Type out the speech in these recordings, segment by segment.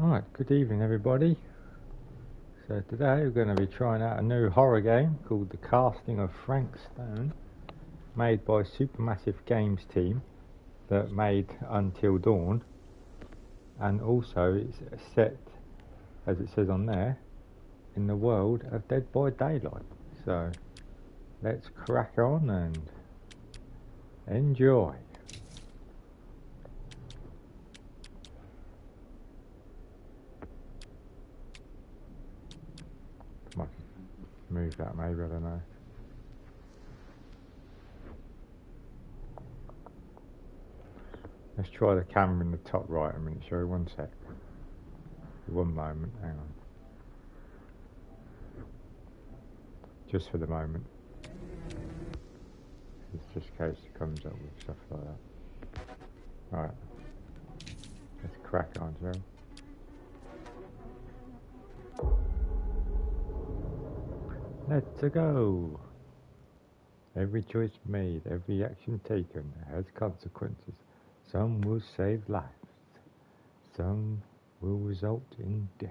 Alright, good evening everybody. So today we're going to be trying out a new horror game called The Casting of Frank Stone, made by Supermassive Games team that made Until Dawn, and also it's set, as it says on there, in the world of Dead by Daylight. So let's crack on and enjoy. that maybe, I don't know. Let's try the camera in the top right a minute, shall we? One sec. One moment, hang on. Just for the moment. It's just in case it comes up with stuff like that. Right. Let's crack on, shall we? Let's go! Every choice made, every action taken has consequences. Some will save lives, some will result in death.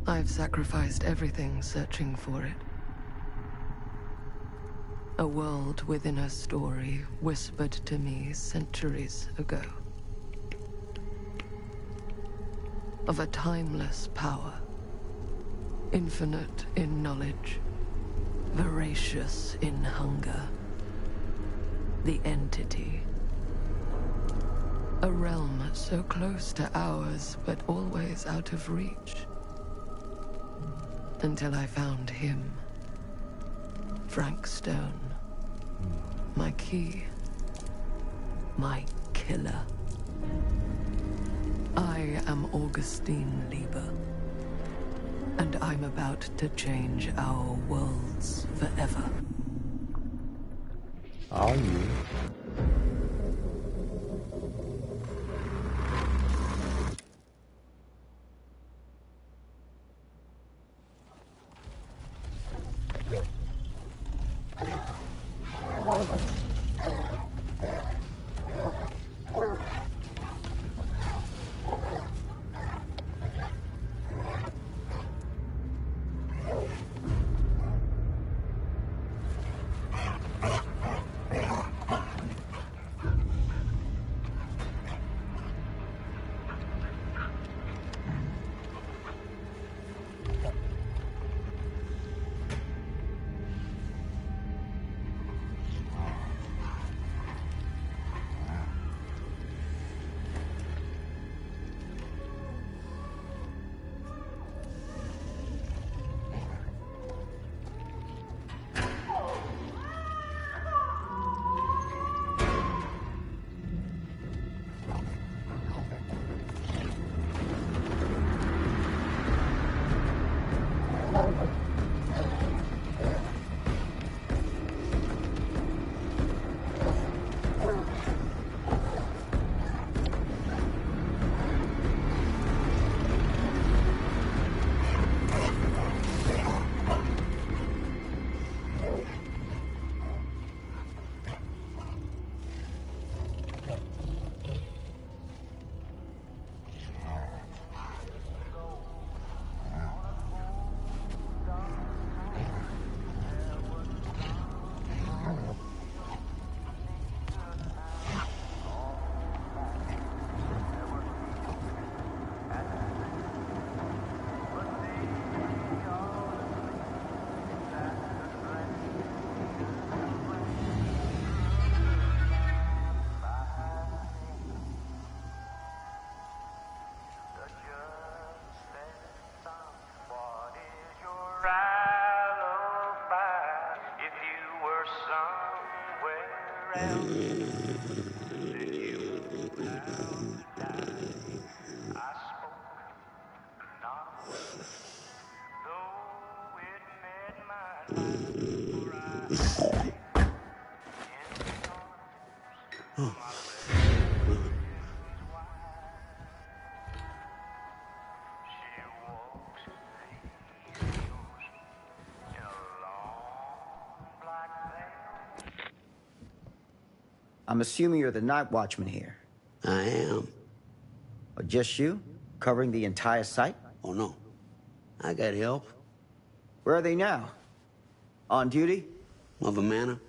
I've sacrificed everything searching for it. A world within a story whispered to me centuries ago. Of a timeless power, infinite in knowledge, voracious in hunger. The entity. A realm so close to ours, but always out of reach. Until I found him. Frank Stone. My key. My killer. I am Augustine Lieber. And I'm about to change our worlds forever. Are you? I'm assuming you're the night watchman here. I am. Or just you? Covering the entire site? Oh, no. I got help. Where are they now? On duty? Mother Manor.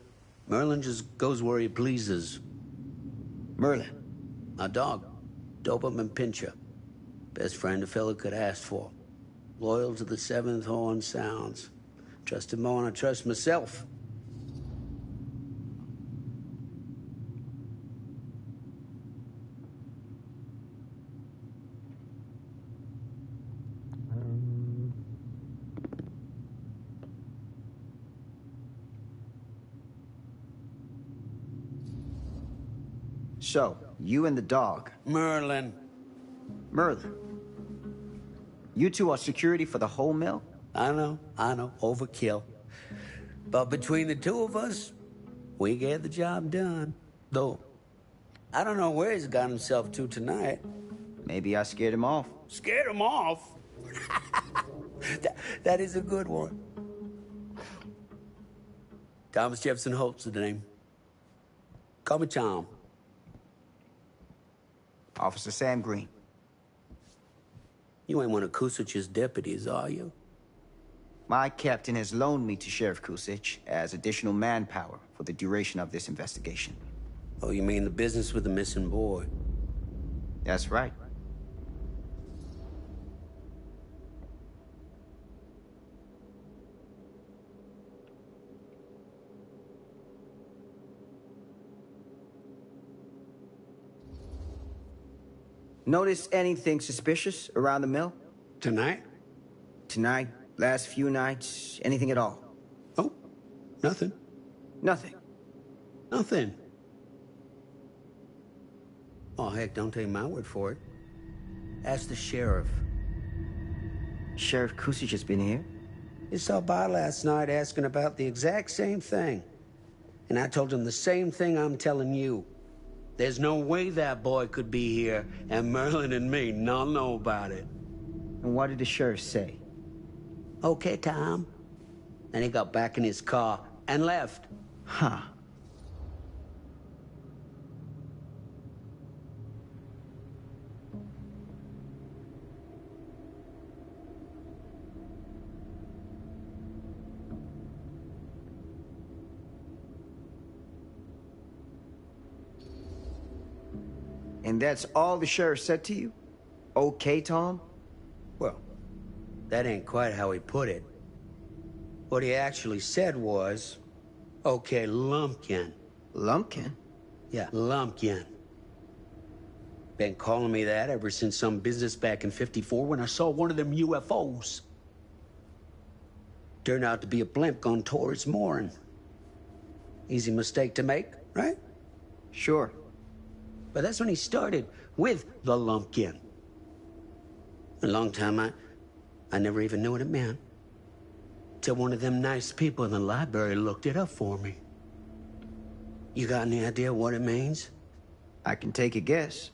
Merlin just goes where he pleases. Merlin? My dog. Doberman Pinscher. Best friend a fella could ask for. Loyal to the seventh horn sounds. Trust him more than I trust myself. So, you and the dog, Merlin. Merlin. You two are security for the whole mill? I know. Overkill. But between the two of us, we get the job done. Though, I don't know where he's got himself to tonight. Maybe I scared him off. Scared him off? that is a good one. Thomas Jefferson Holt's the name. Call me Tom. Officer Sam Green. You ain't one of Kusich's deputies, are you? My captain has loaned me to Sheriff Kusich as additional manpower for the duration of this investigation. Oh, you mean the business with the missing boy? That's right. Notice anything suspicious around the mill? Tonight? Tonight? Last few nights? Anything at all? Oh, nothing. Nothing. Nothing. Oh, heck, don't take my word for it. Ask the sheriff. Sheriff Kusich has been here? He stopped by last night asking about the exact same thing. And I told him the same thing I'm telling you. There's no way that boy could be here, and Merlin and me not know about it. And what did the sheriff say? Okay, Tom. Then he got back in his car and left. Huh. And that's all the sheriff said to you? Okay, Tom? Well, that ain't quite how he put it. What he actually said was, okay, Lumpkin. Lumpkin? Yeah, Lumpkin. Been calling me that ever since some business back in '54 when I saw one of them UFOs. Turned out to be a blimp gone towards Morin. Easy mistake to make, right? Sure. But that's when he started with the Lumpkin. A long time I never even knew what it meant. Till one of them nice people in the library looked it up for me. You got any idea what it means? I can take a guess.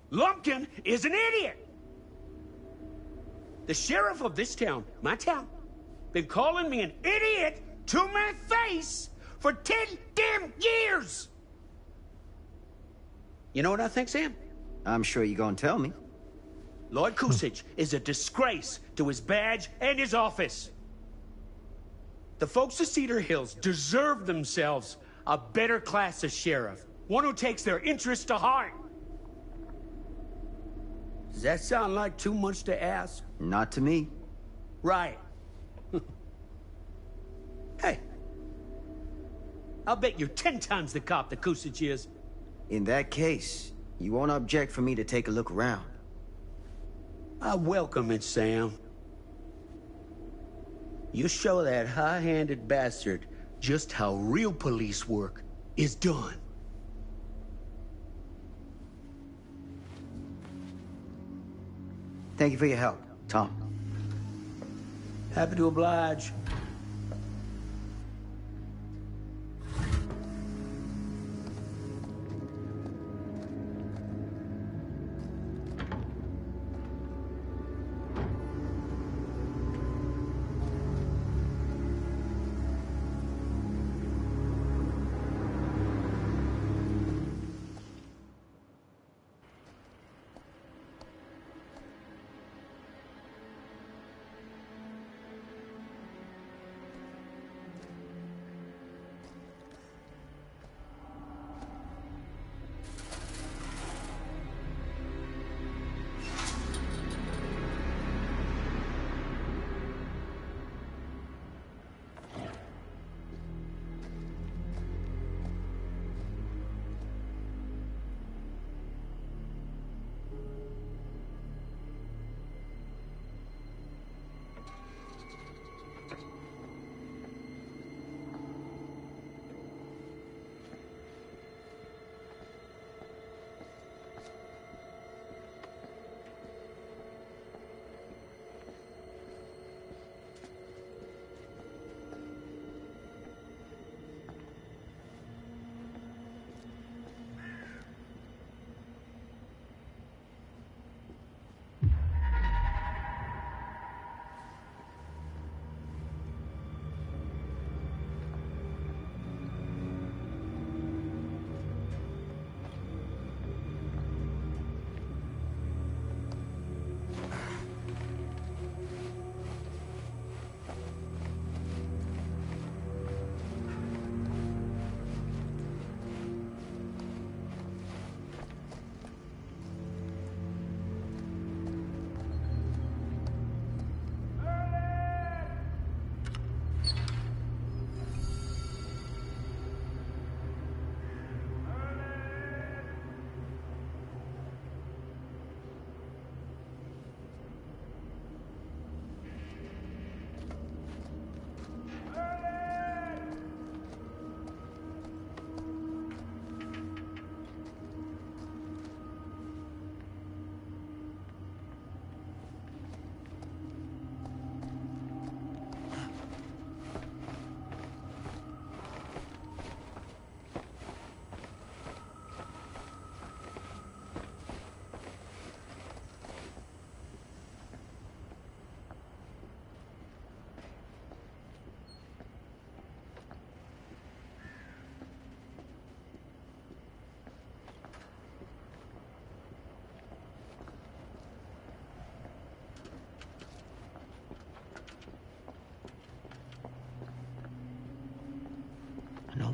Lumpkin is an idiot! The sheriff of this town, my town, been calling me an idiot to my face for 10 damn years! You know what I think, Sam? I'm sure you're gonna tell me. Lloyd Kusich is a disgrace to his badge and his office. The folks of Cedar Hills deserve themselves a better class of sheriff. One who takes their interests to heart. Does that sound like too much to ask? Not to me. Right. Hey. I'll bet you're 10 times the cop that Kusich is. In that case, you won't object for me to take a look around. I welcome it, Sam. You show that high-handed bastard just how real police work is done. Thank you for your help, Tom. Happy to oblige.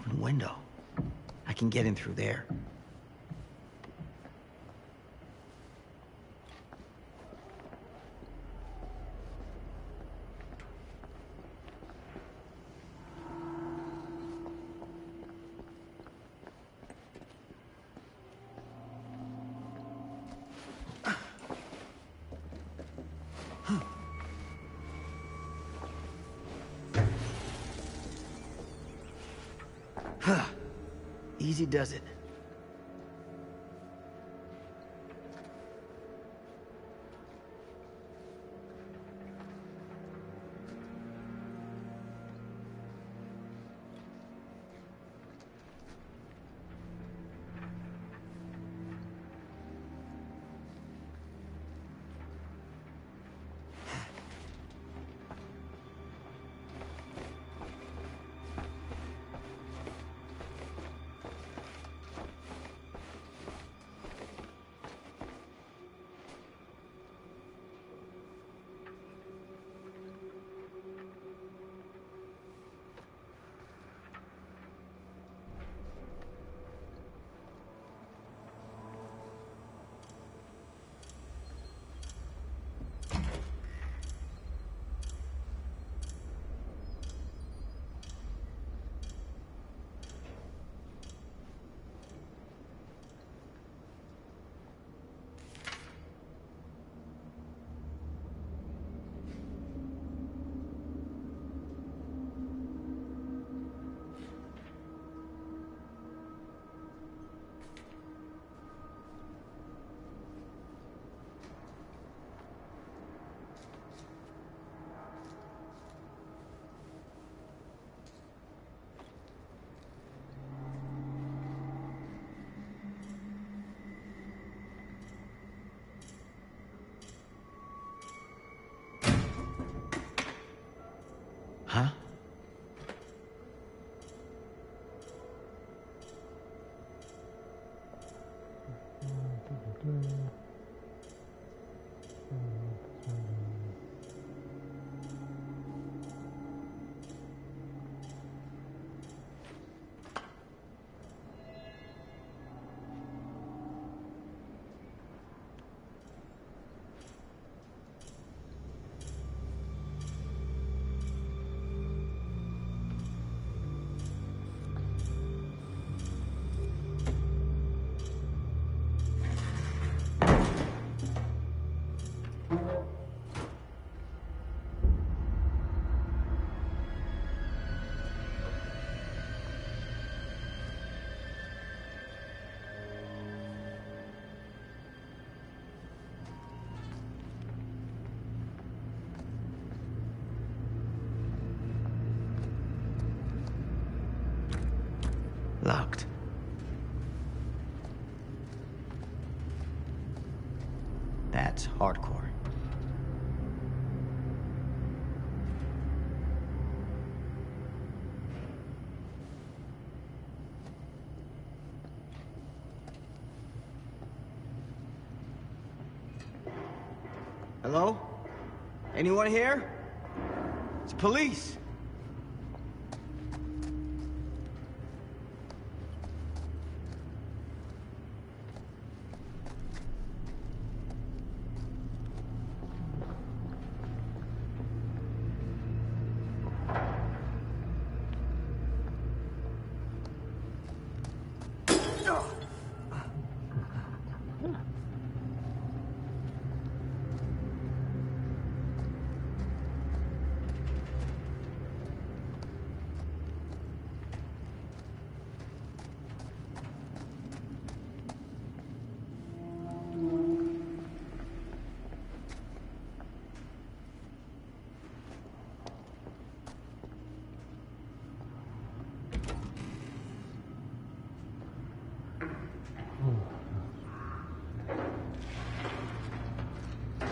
open window. I can get in through there. Easy does it. Huh? Locked. That's hardcore. Hello? Anyone here? It's police.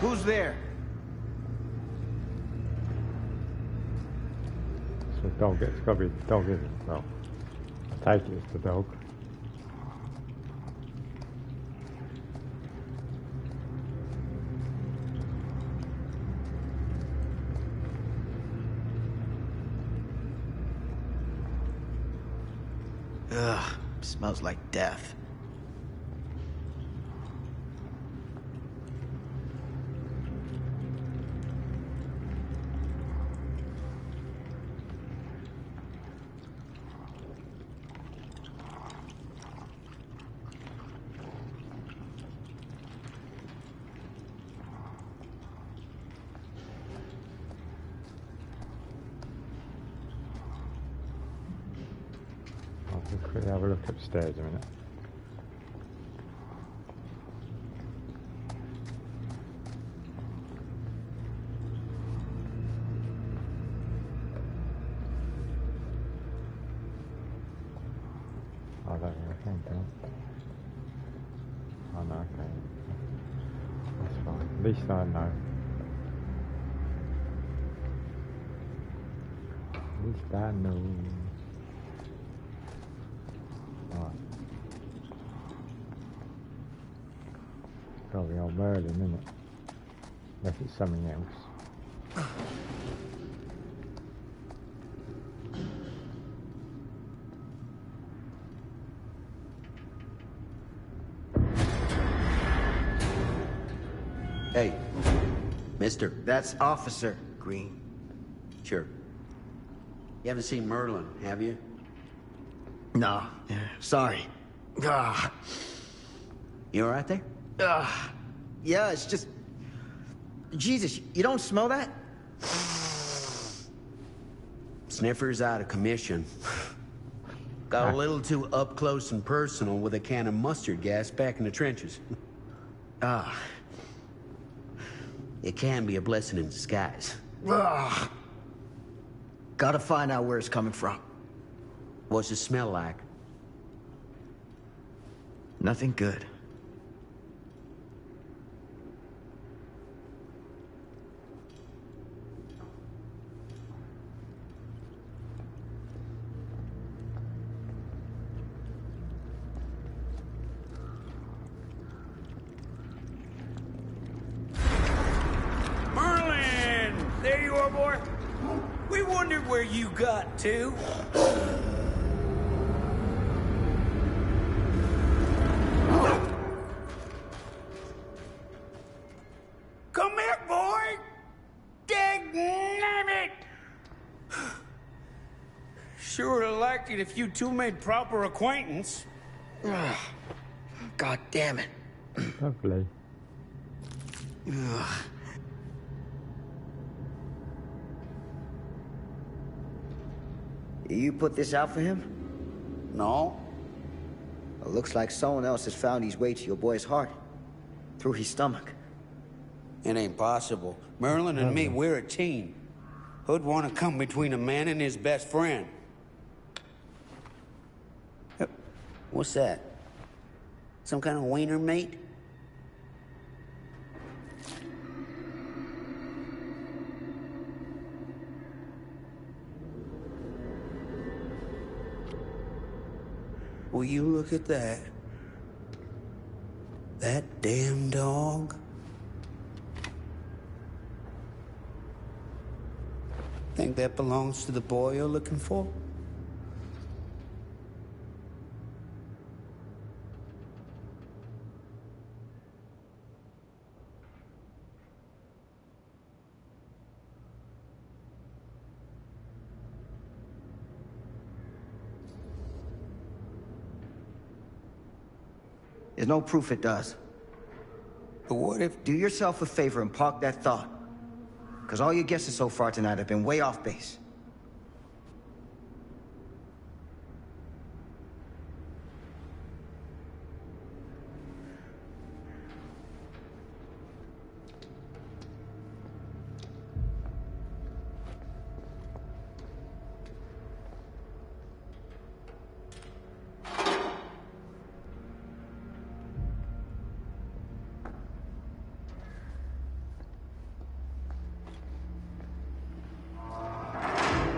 Who's there? It's a dog. It's got to be the dog, isn't it? Well, I take it it's the dog. Ugh, smells like death. I'll just quickly have a look upstairs a minute. Oh, that thing down. Oh no, okay. That's fine. At least I know. At least I know. Right. Gotta be old Merlin, isn't it? Unless it's something else. Hey, mister. That's Officer Green. Sure. You haven't seen Merlin, have you? No, sorry. Ah, You all right there? yeah, it's just... Jesus, you don't smell that? Sniffer's out of commission. Got a little too up close and personal with a can of mustard gas back in the trenches. It can be a blessing in disguise. Gotta find out where it's coming from. What's it smell like? Nothing good. Merlin! There you are, boy. We wondered where you got to. Come here, boy! Dagnabbit! Sure would have liked it if you two made proper acquaintance. God damn it. Lovely. Ugh. You put this out for him? No. It looks like someone else has found his way to your boy's heart. Through his stomach. It ain't possible. Merlin and me, we're a team. Who'd want to come between a man and his best friend? What's that? Some kind of wiener mate? Will you look at that? That damn dog? Think that belongs to the boy you're looking for? There's no proof it does. But what if... Do yourself a favor and park that thought. Because all your guesses so far tonight have been way off base.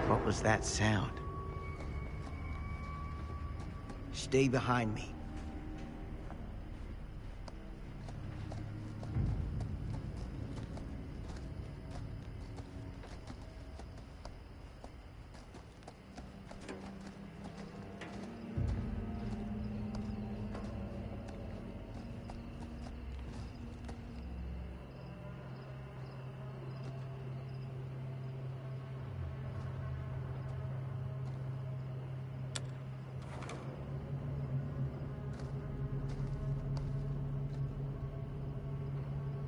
What was that sound? Stay behind me.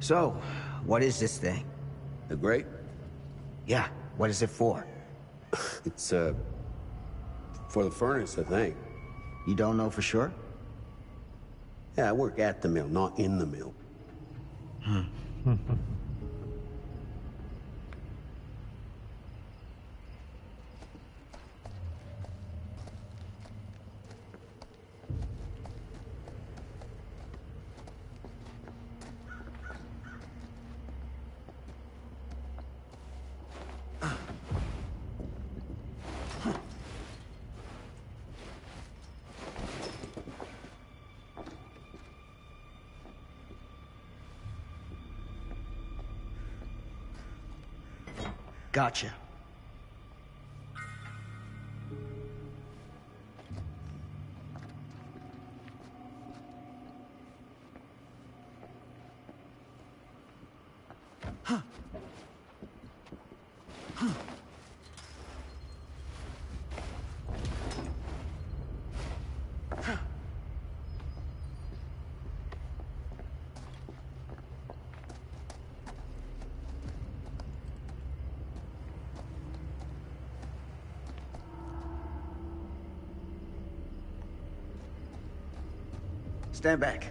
So, what is this thing? The grate? Yeah, what is it for? It's, for the furnace, I think. You don't know for sure? Yeah, I work at the mill, not in the mill. Gotcha. Stand back.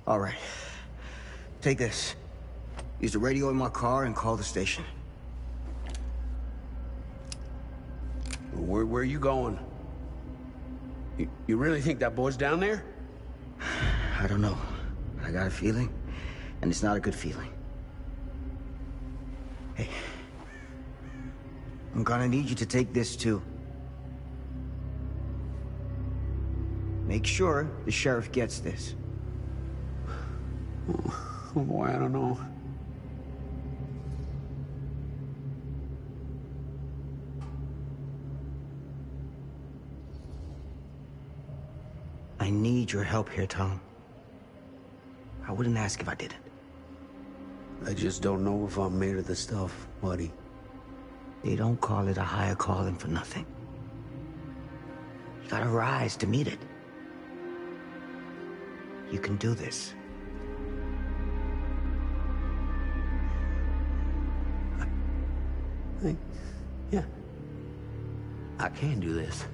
All right. Take this. Use the radio in my car and call the station. Where are you going? You really think that boy's down there? I don't know. I got a feeling, and it's not a good feeling. Hey. I'm gonna need you to take this too. Make sure the sheriff gets this. Oh boy, I don't know. I need your help here, Tom. I wouldn't ask if I didn't. I just don't know if I'm made of the stuff, buddy. They don't call it a higher calling for nothing. You gotta rise to meet it. You can do this. Yeah. I can do this.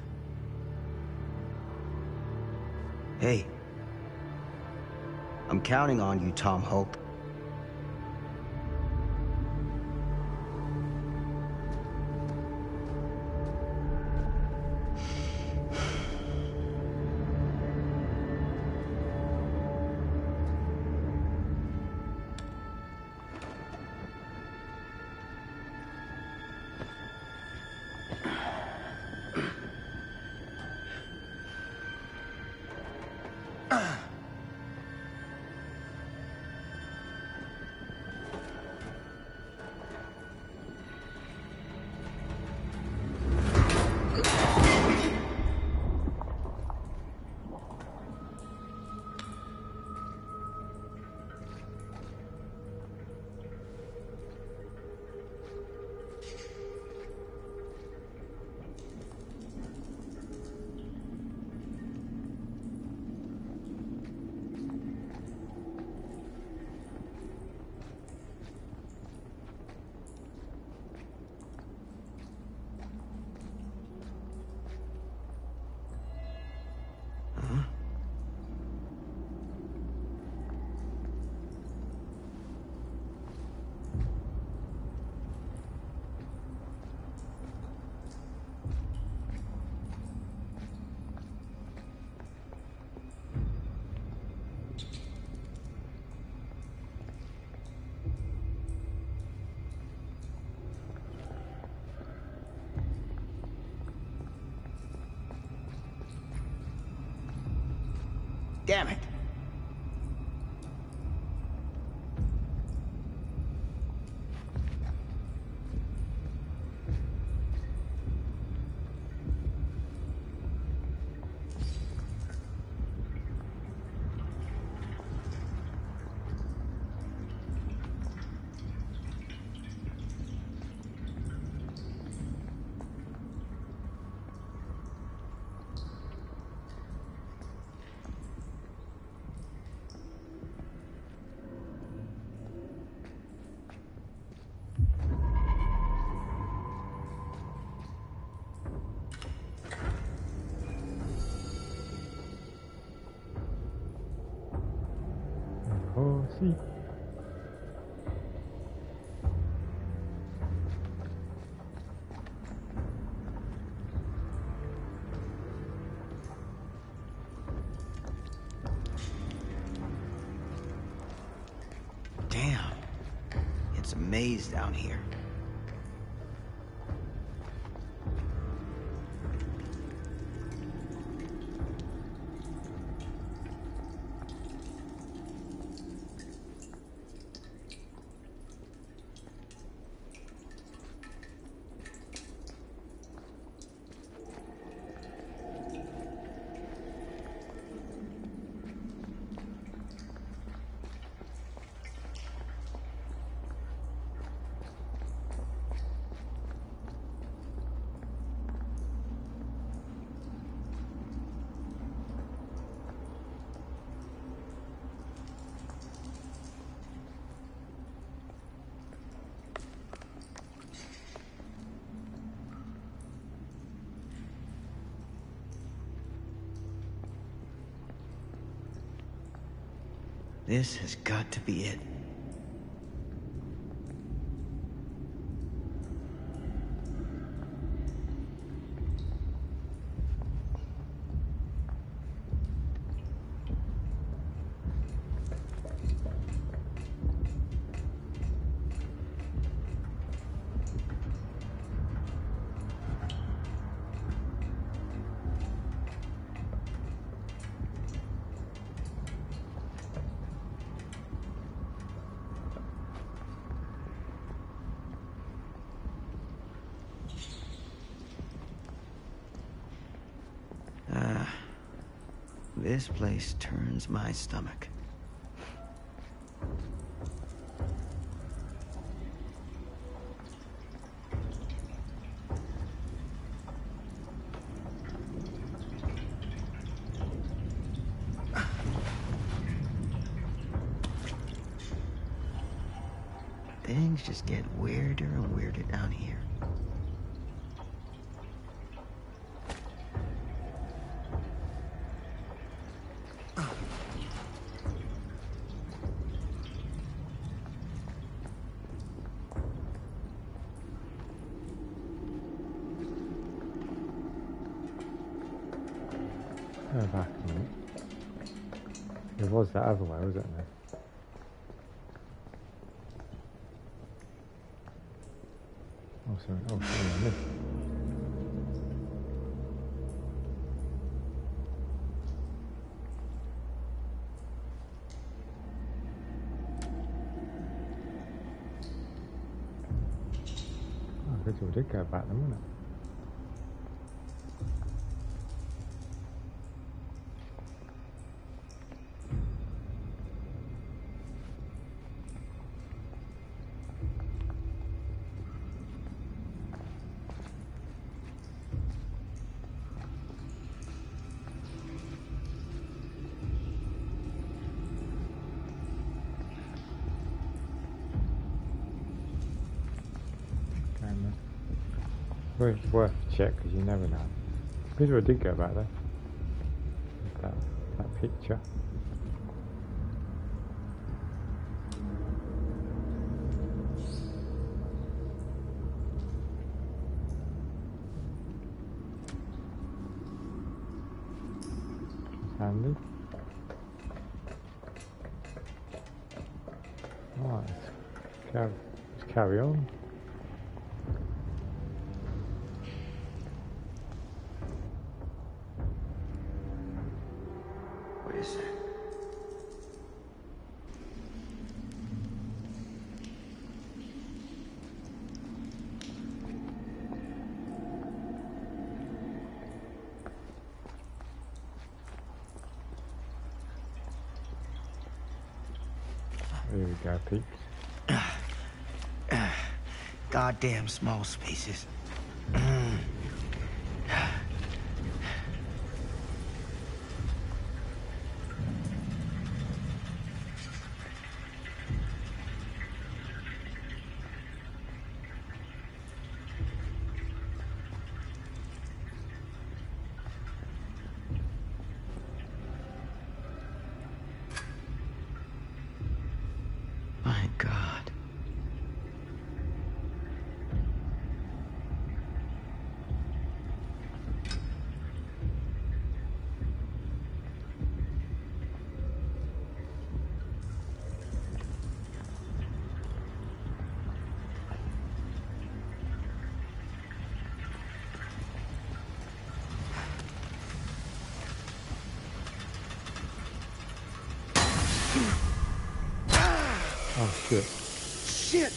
Hey. I'm counting on you, Tom Hope. Damn it. Horsey. Damn. It's a maze down here. This has got to be it. This place turns my stomach. Things just get weirder and weirder down here. Go back a minute. There was that other way, wasn't there? Oh, sorry. Oh, sorry, I missed. Oh, I guess we did go back then, wasn't it? Well, it's worth a check because you never know. Maybe I did go back there. That picture. It's handy. Right, let's carry on. What is that? Here we go, peeps. Goddamn small spaces. My God. Oh shit. Shit!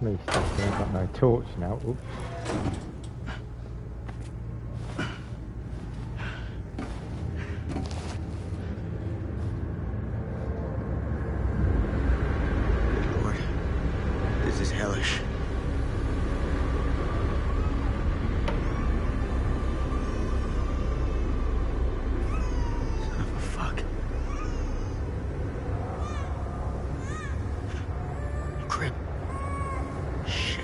Me stuck there, got no torch now. Oops. Lord, this is hellish. Son of a fuck. Crip. Shit.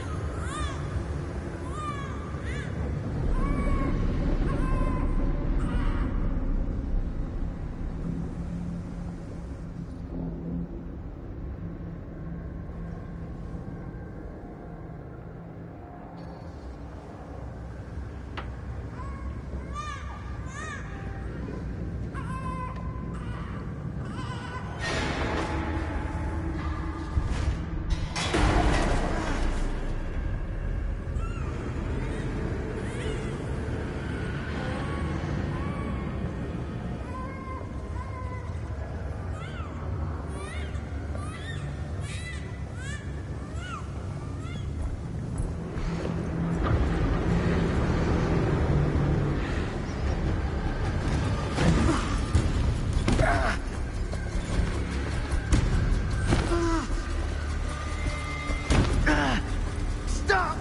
Stop!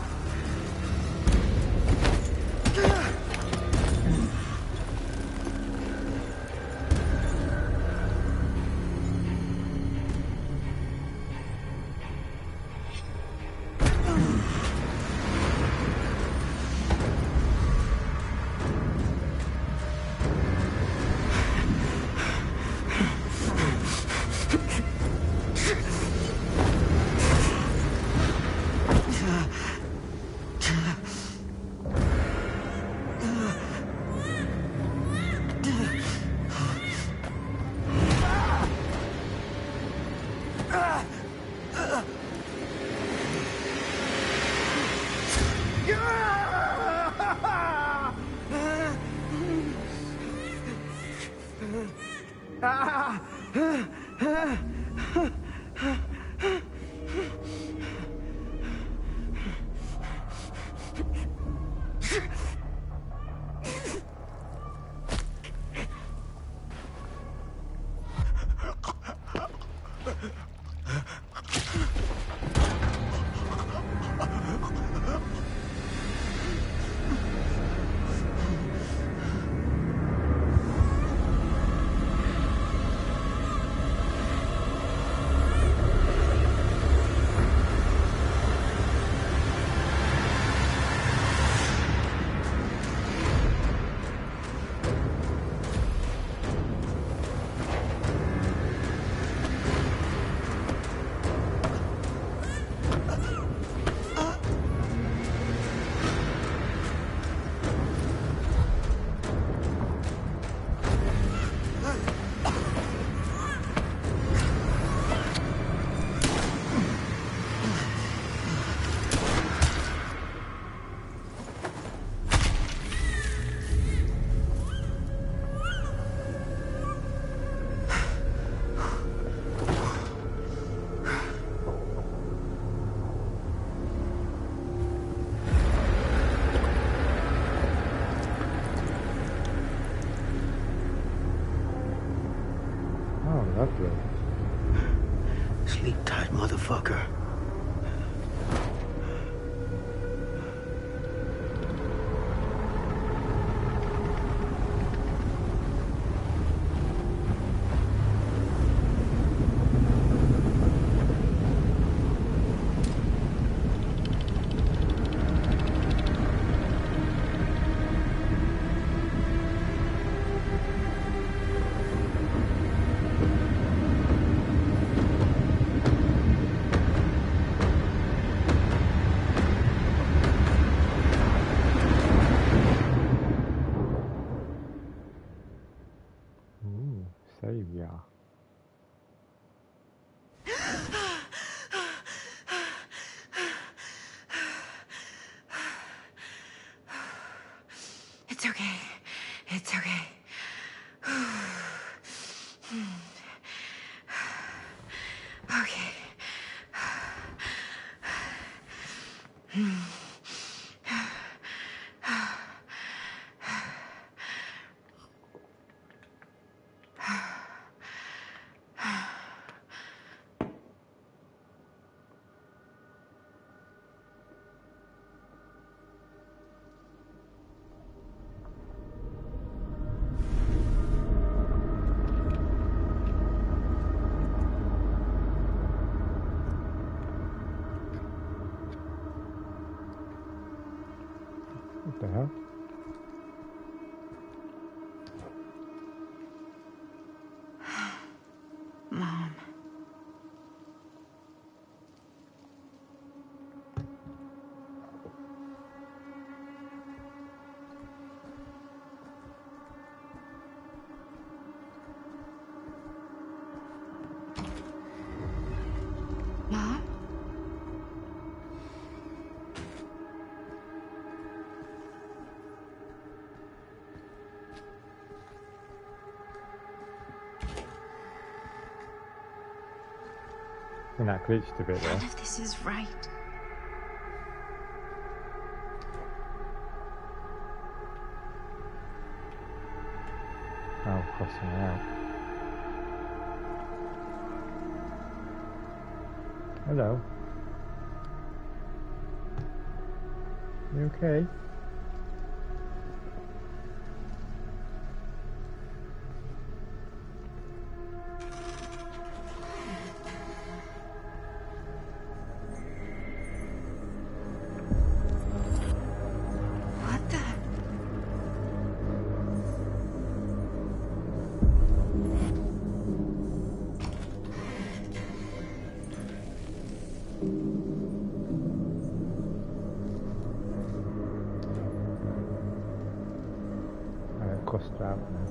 It's okay. It's okay. Okay. What the hell? Mom. Mom? And that glitched a bit there. None of this is right. Oh, crossing out. Hello. You okay? What the? Crossed out now.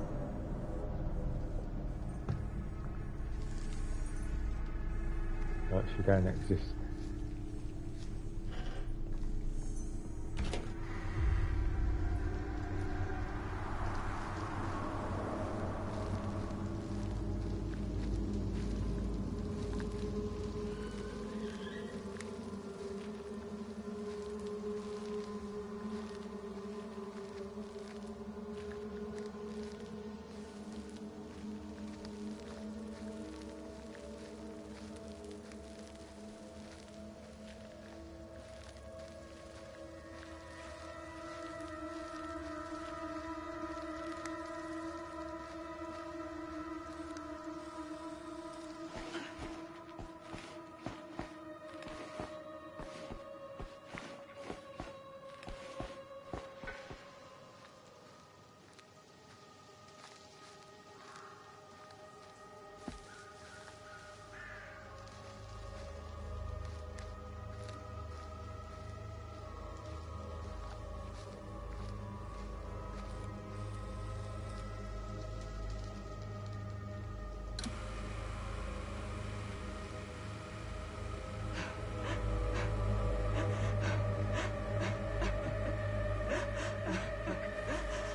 Like she don't exist.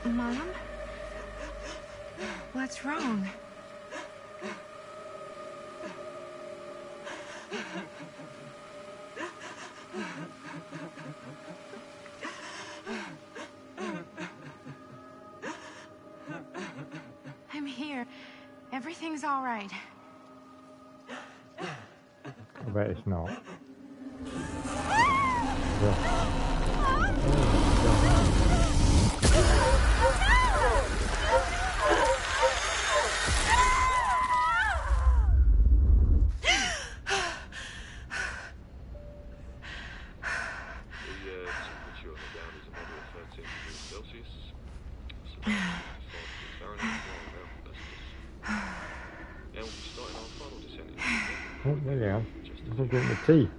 Mom? What's wrong? I'm here. Everything's all right. I bet it's not. Oh, there you are. I've got the tea.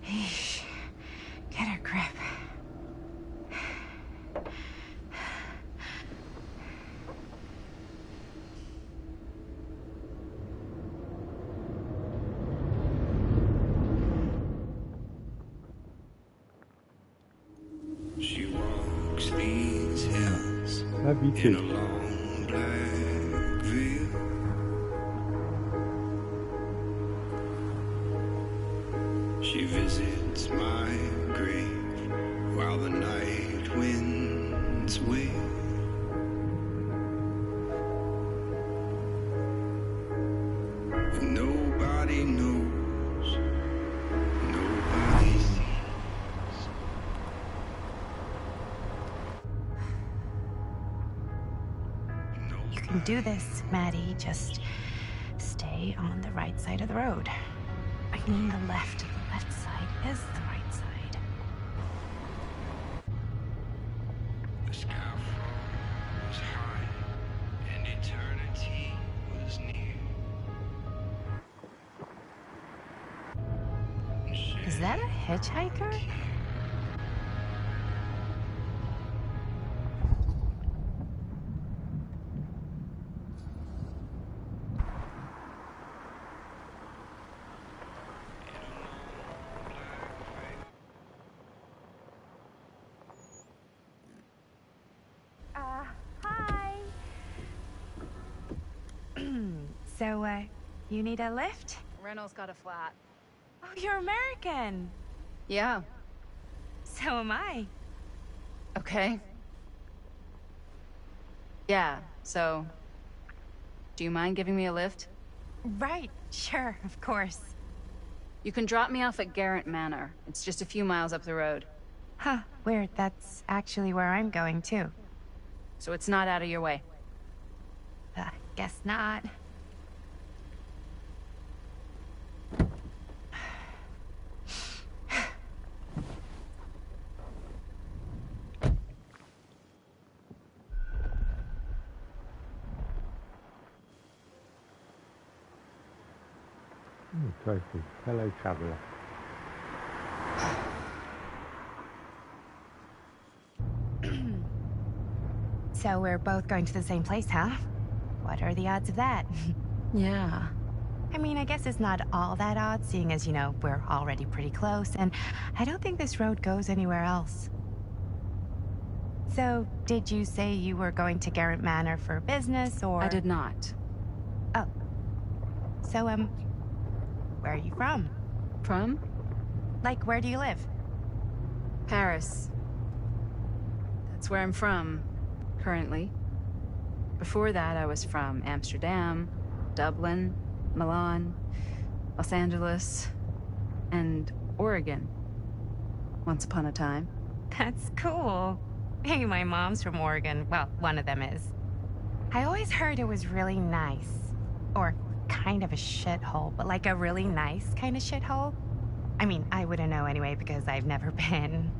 Eesh. Get a grip. She won't. Love you in a too. long black veil. She visits my grave while the night winds wail. And nobody knows, nobody sees. You can do this, Maddie. Just stay on the right side of the road. I mean the left. The left side is the right side. The sky was high and eternity was near. Is that a hitchhiker? Hi. So, you need a lift? Reynolds got a flat. Oh, you're American. Yeah. So am I. Okay. Yeah, so... Do you mind giving me a lift? Right, sure, of course. You can drop me off at Garrett Manor. It's just a few miles up the road. Huh, weird. That's actually where I'm going, too. So it's not out of your way. Guess not. Trophy. Fellow traveller. So we're both going to the same place, huh? What are the odds of that? Yeah. I mean, I guess it's not all that odd, seeing as, you know, we're already pretty close, and I don't think this road goes anywhere else. So, did you say you were going to Garrett Manor for business, or...? I did not. Oh. So, where are you from? From? Like, where do you live? Paris. That's where I'm from, currently. Before that, I was from Amsterdam, Dublin, Milan, Los Angeles, and Oregon. Once upon a time. That's cool. Hey, my mom's from Oregon. Well, one of them is. I always heard it was really nice. Or kind of a shithole, but like a really nice kind of shithole. I mean, I wouldn't know anyway because I've never been.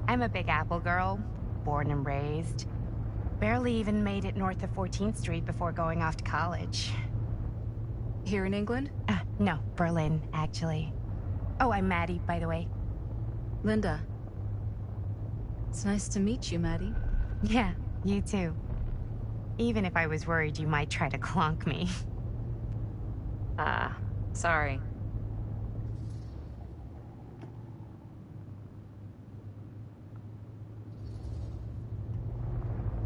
I'm a Big Apple girl, born and raised. Barely even made it north of 14th Street before going off to college. Here in England? No, Berlin, actually. Oh, I'm Maddie, by the way. Linda. It's nice to meet you, Maddie. Yeah, you too. Even if I was worried you might try to clonk me. Sorry.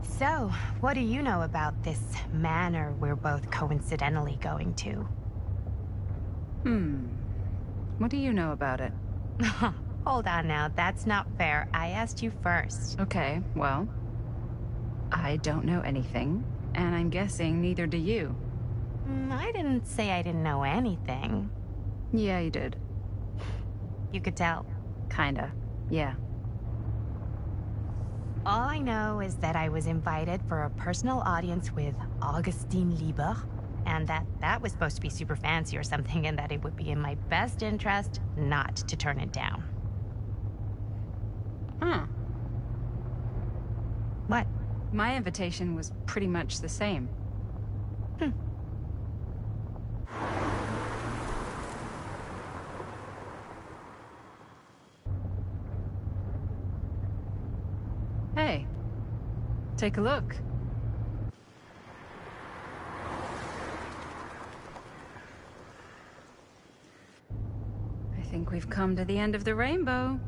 So, what do you know about this manor we're both coincidentally going to? What do you know about it? Hold on now, that's not fair. I asked you first. Okay, well... I don't know anything, and I'm guessing neither do you. I didn't say I didn't know anything. Yeah, you did. You could tell. Kinda, yeah. All I know is that I was invited for a personal audience with Augustine Lieber, and that was supposed to be super fancy or something, and that it would be in my best interest not to turn it down. Huh. What? My invitation was pretty much the same. Hey, take a look. I think we've come to the end of the rainbow.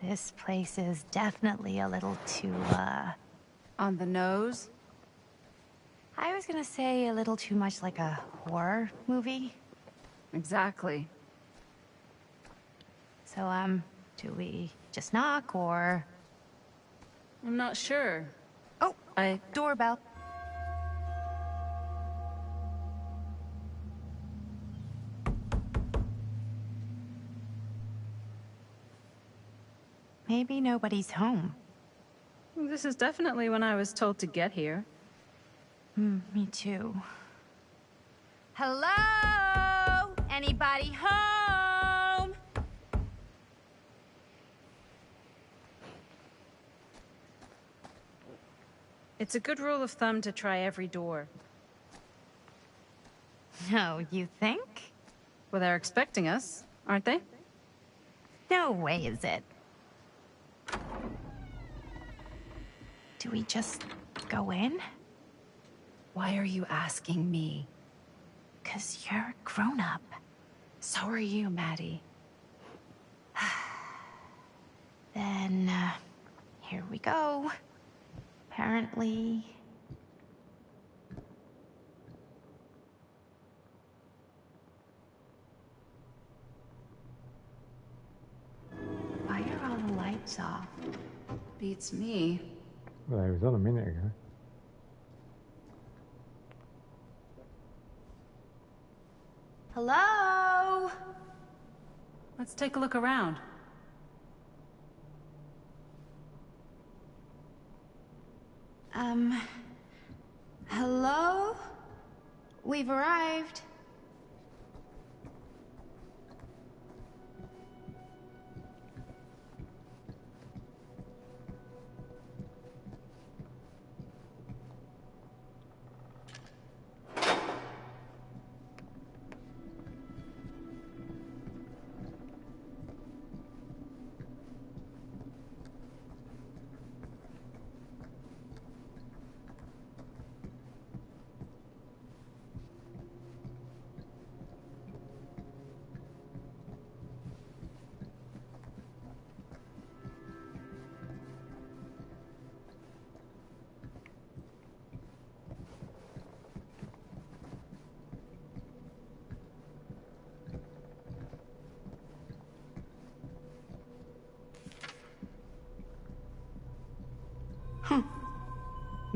This place is definitely a little too, On the nose? I was gonna say a little too much like a horror movie. Exactly. So, do we just knock, or... I'm not sure. Oh, doorbell. Maybe nobody's home. This is definitely when I was told to get here. Me too. Hello? Anybody home? It's a good rule of thumb to try every door. No, you think? Well, they're expecting us, aren't they? No way is it. Do we just go in? Why are you asking me? 'Cause you're a grown-up. So are you, Maddie. Then, here we go. Apparently... Why are all the lights off? Beats me. Well, he was on a minute ago. Hello? Let's take a look around. Hello? We've arrived.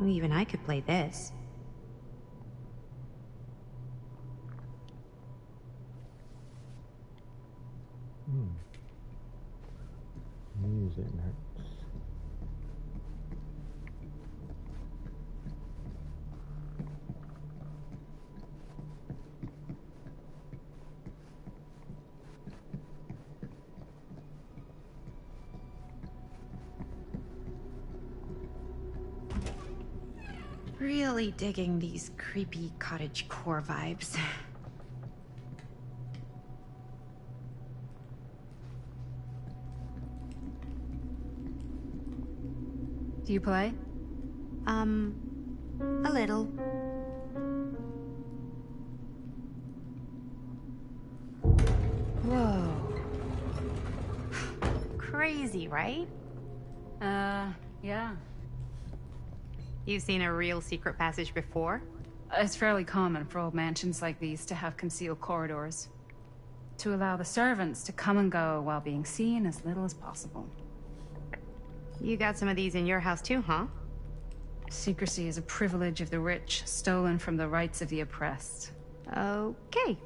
Even I could play this. Music notes. Really digging these creepy cottagecore vibes. Do you play? A little. Whoa. Crazy, right? Yeah. You've seen a real secret passage before? It's fairly common for old mansions like these to have concealed corridors. To allow the servants to come and go while being seen as little as possible. You got some of these in your house too, huh? Secrecy is a privilege of the rich, stolen from the rights of the oppressed. Okay.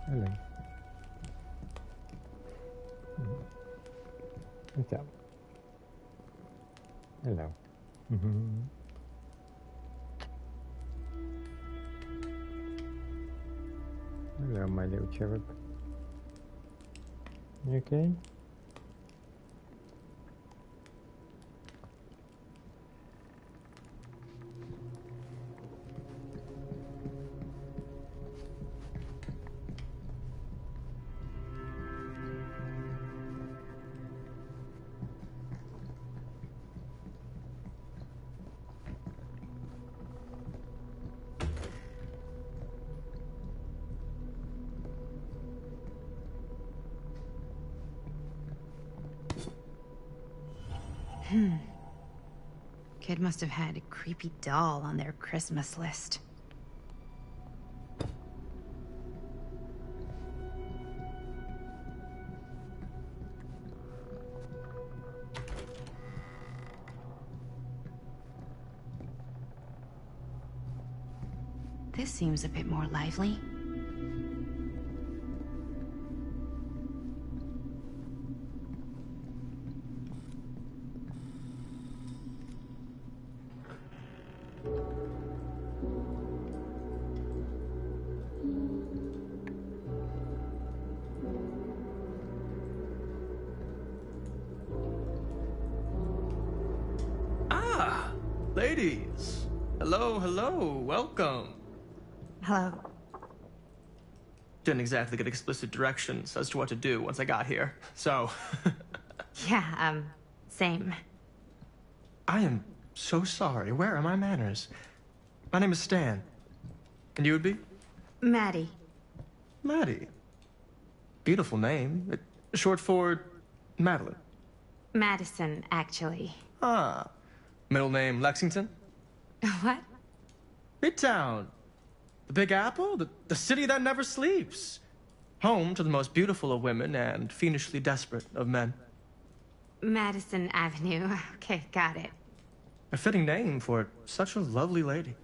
Hello. What's up? Hello. Hello, my little cherub. You okay? Kid must have had a creepy doll on their Christmas list. This seems a bit more lively. Ah, ladies. Hello, hello, welcome. Hello. Didn't exactly get explicit directions as to what to do once I got here, so... Yeah, same. I am so sorry. Where are my manners? My name is Stan. And you would be? Maddie. Maddie. Beautiful name. Short for Madeline. Madison, actually. Ah. Middle name Lexington? What? Midtown. The Big Apple? The city that never sleeps. Home to the most beautiful of women and fiendishly desperate of men. Madison Avenue. Okay, got it. A fitting name for such a lovely lady.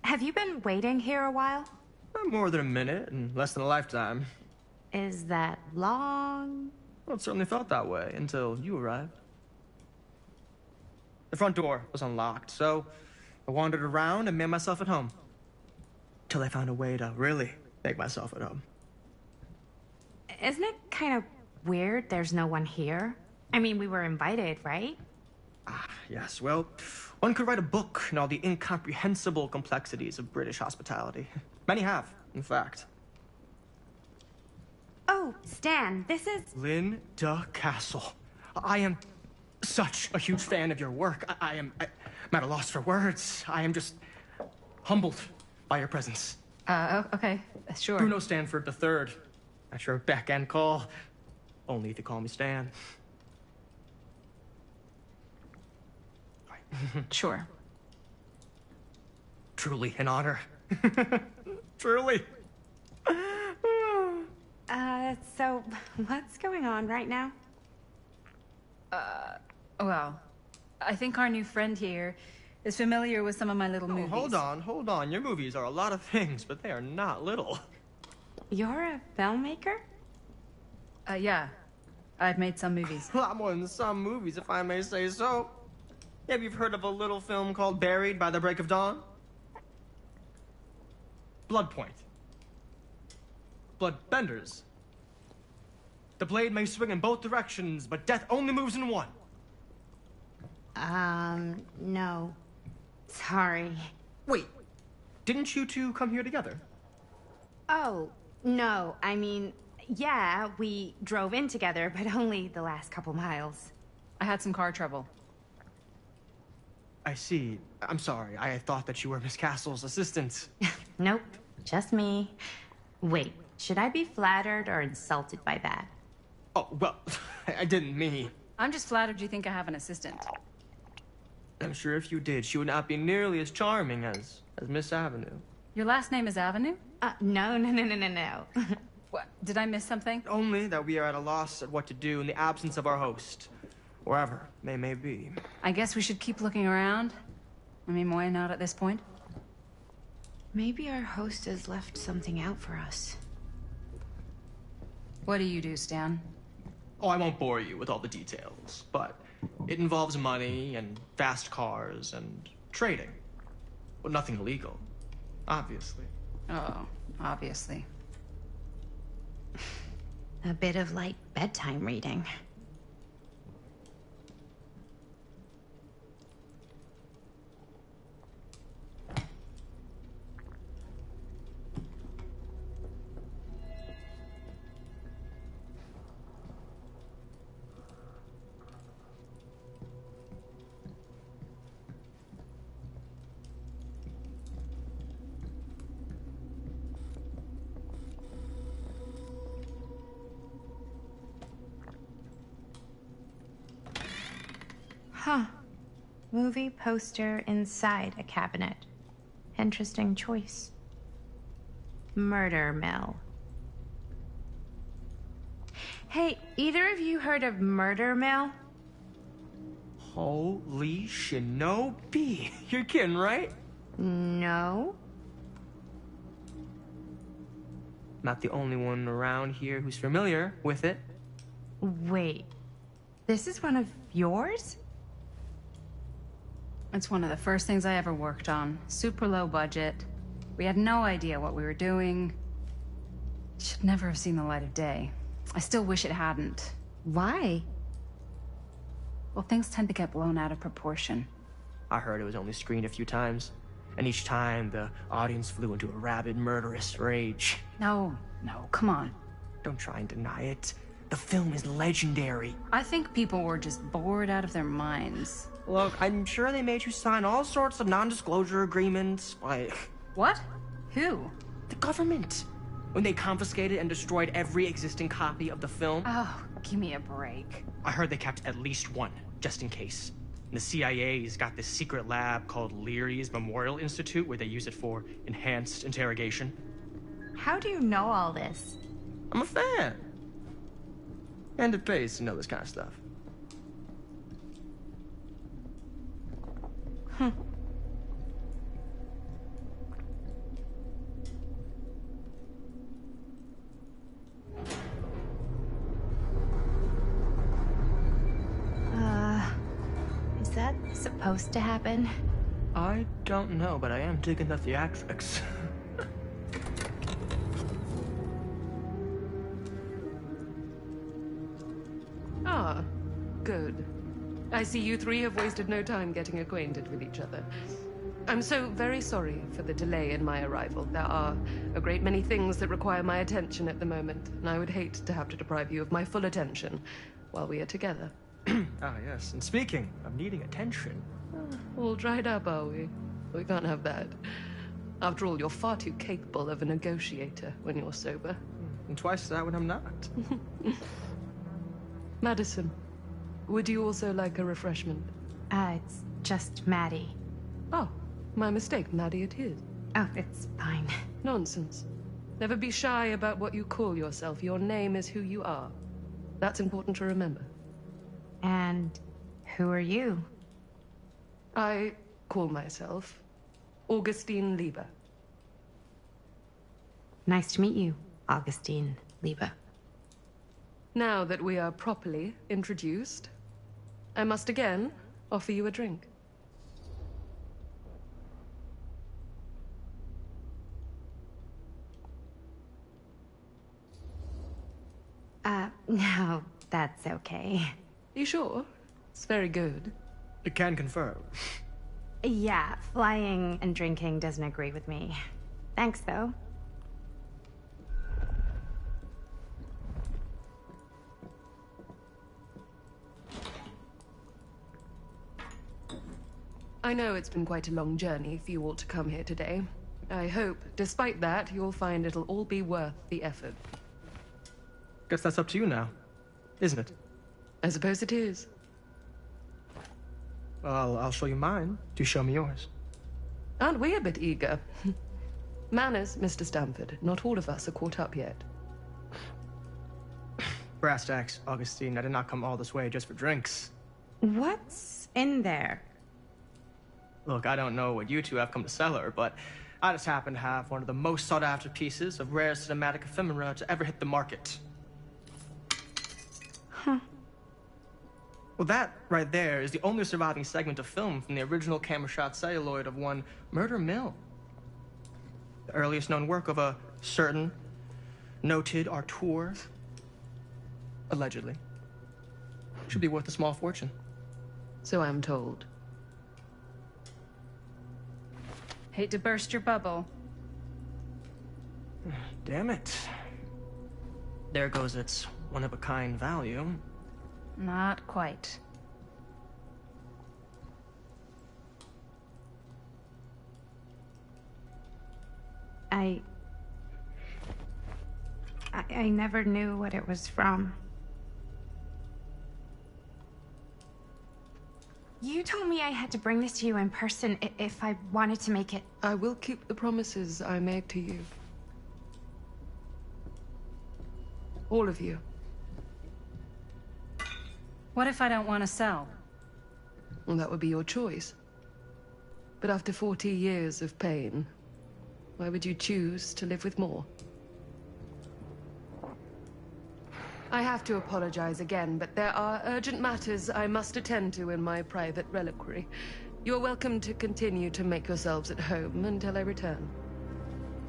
Have you been waiting here a while? More than a minute and less than a lifetime. Is that long? Well, it certainly felt that way until you arrived. The front door was unlocked, so I wandered around and made myself at home. Till I found a way to really make myself at home. Isn't it kind of weird there's no one here? I mean, we were invited, right? Ah, yes, well, one could write a book in all the incomprehensible complexities of British hospitality. Many have, in fact. Oh, Stan, this is... Linda Castle. I am such a huge fan of your work. I'm at a loss for words. I am just humbled by your presence. Okay, sure. Bruno Stanford III. At your beck and call. Only if you call me Stan. Sure. Truly an honor. Truly. So, what's going on right now? Well, I think our new friend here is familiar with some of my little movies. Hold on. Your movies are a lot of things, but they are not little. You're a filmmaker? Yeah. I've made some movies. A lot more than some movies, if I may say so. Have you heard of a little film called Buried by the Break of Dawn? Blood Point. Bloodbenders. The blade may swing in both directions, but death only moves in one. No. Sorry. Wait, didn't you two come here together? Oh, no. I mean, yeah, we drove in together, but only the last couple miles. I had some car trouble. I see. I'm sorry. I thought that you were Miss Castle's assistant. Nope, just me. Wait, should I be flattered or insulted by that? Oh, well, I didn't mean. I'm just flattered you think I have an assistant. I'm sure if you did, she would not be nearly as charming as Miss Avenue. Your last name is Avenue? No. What? Did I miss something? Only that we are at a loss at what to do in the absence of our host. Wherever they may be. I guess we should keep looking around. I mean, why not at this point? Maybe our host has left something out for us. What do you do, Stan? Oh, I won't bore you with all the details, but it involves money and fast cars and trading. But nothing illegal, obviously. Oh, obviously. A bit of light bedtime reading. Huh. Movie poster inside a cabinet. Interesting choice. Murder Mill. Hey, either of you heard of Murder Mill? Holy shinobi. You're kidding, right? No. Not the only one around here who's familiar with it. Wait. This is one of yours? It's one of the first things I ever worked on. Super low budget. We had no idea what we were doing. Should never have seen the light of day. I still wish it hadn't. Why? Well, things tend to get blown out of proportion. I heard it was only screened a few times, and each time the audience flew into a rabid, murderous rage. No, come on. Don't try and deny it. The film is legendary. I think people were just bored out of their minds. Look, I'm sure they made you sign all sorts of non-disclosure agreements, like... What? Who? The government. When they confiscated and destroyed every existing copy of the film. Oh, give me a break. I heard they kept at least one, just in case. And the CIA's got this secret lab called Leary's Memorial Institute where they use it for enhanced interrogation. How do you know all this? I'm a fan. And it pays to know this kind of stuff. Is that supposed to happen? I don't know, but I am digging the theatrics. Ah, good. I see you three have wasted no time getting acquainted with each other. I'm so very sorry for the delay in my arrival. There are a great many things that require my attention at the moment, and I would hate to have to deprive you of my full attention while we are together. Ah, yes. And speaking of needing attention... All dried up, are we? We can't have that. After all, you're far too capable of a negotiator when you're sober. And twice that when I'm not. Madison, would you also like a refreshment? It's just Maddie. Oh, my mistake. Maddie it is. Oh, it's fine. Nonsense. Never be shy about what you call yourself. Your name is who you are. That's important to remember. And who are you? I call myself Augustine Lieber. Nice to meet you, Augustine Lieber. Now that we are properly introduced, I must again offer you a drink. No, that's okay. You sure? It's very good. You can confirm. Yeah, flying and drinking doesn't agree with me. Thanks, though. I know it's been quite a long journey for you all to come here today. I hope, despite that, you'll find it'll all be worth the effort. Guess that's up to you now, isn't it? I suppose it is. Well, I'll show you mine. Do show me yours. Aren't we a bit eager? Manners, Mr. Stamford. Not all of us are caught up yet. Brass tacks, Augustine. I did not come all this way just for drinks. What's in there? Look, I don't know what you two have come to cellar, but I just happen to have one of the most sought-after pieces of rare cinematic ephemera to ever hit the market. Huh. Well, that right there is the only surviving segment of film from the original camera shot celluloid of one Murder Mill. The earliest known work of a certain noted auteur, allegedly. Should be worth a small fortune. So I'm told. Hate to burst your bubble. Damn it. There goes its one-of-a-kind value. Not quite. I never knew what it was from. You told me I had to bring this to you in person if I wanted to make it. I will keep the promises I made to you. All of you. What if I don't want to sell? Well, that would be your choice. But after 40 years of pain, why would you choose to live with more? I have to apologize again, but there are urgent matters I must attend to in my private reliquary. You're welcome to continue to make yourselves at home until I return.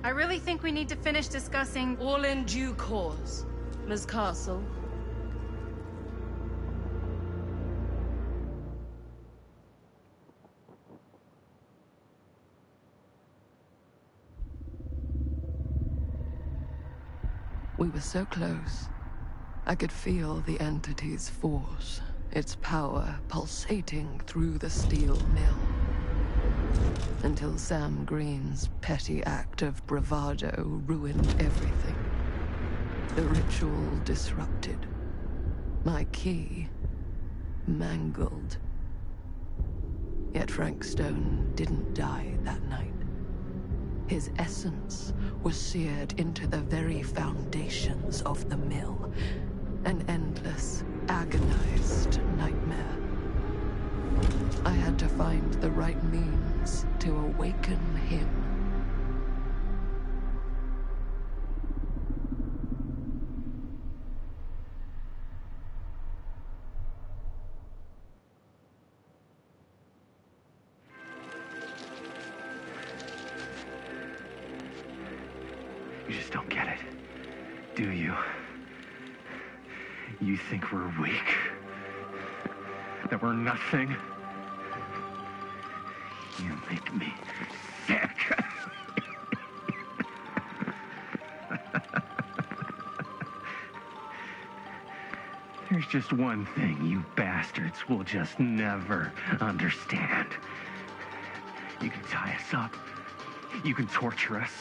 I really think we need to finish discussing... All in due course, Ms. Castle. We were so close. I could feel the entity's force, its power pulsating through the steel mill. Until Sam Green's petty act of bravado ruined everything. The ritual disrupted. My key mangled. Yet Frank Stone didn't die that night. His essence was seared into the very foundations of the mill. An endless, agonized nightmare. I had to find the right means to awaken him. You just don't get it, do you? You think we're weak? That we're nothing? You make me sick. There's just one thing you bastards will just never understand. You can tie us up. You can torture us.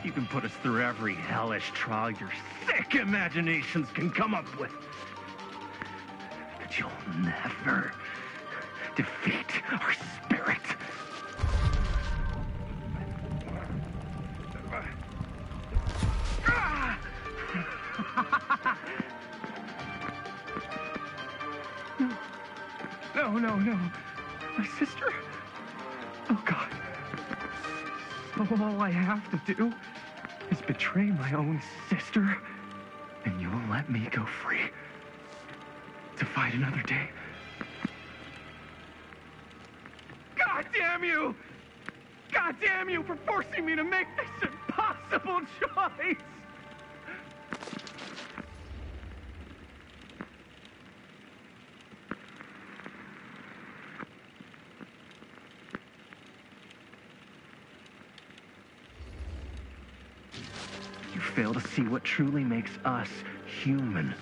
You can put us through every hellish trial your sick imaginations can come up with. But you'll never defeat our spirit. No. My sister? Oh, God. All I have to do is betray my own sister, and you will let me go free to fight another day. God damn you! God damn you for forcing me to make this impossible choice! Fail to see what truly makes us human.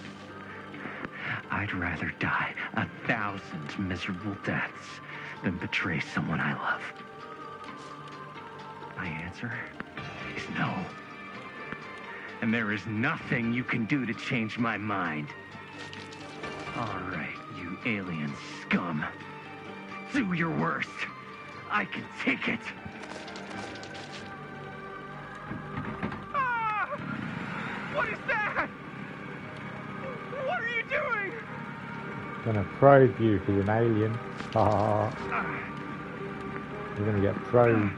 I'd rather die 1,000 miserable deaths than betray someone I love. My answer is no. And there is nothing you can do to change my mind. All right, you alien scum. Do your worst. I can take it. What is that? What are you doing? Gonna probe you if he's an alien. You're gonna get probed.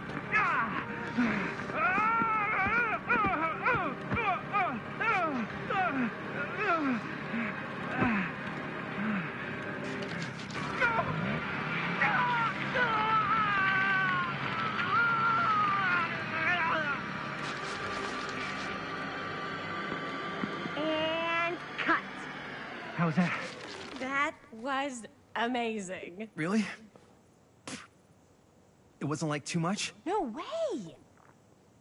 How was that? That was amazing. Really? It wasn't like too much? No way!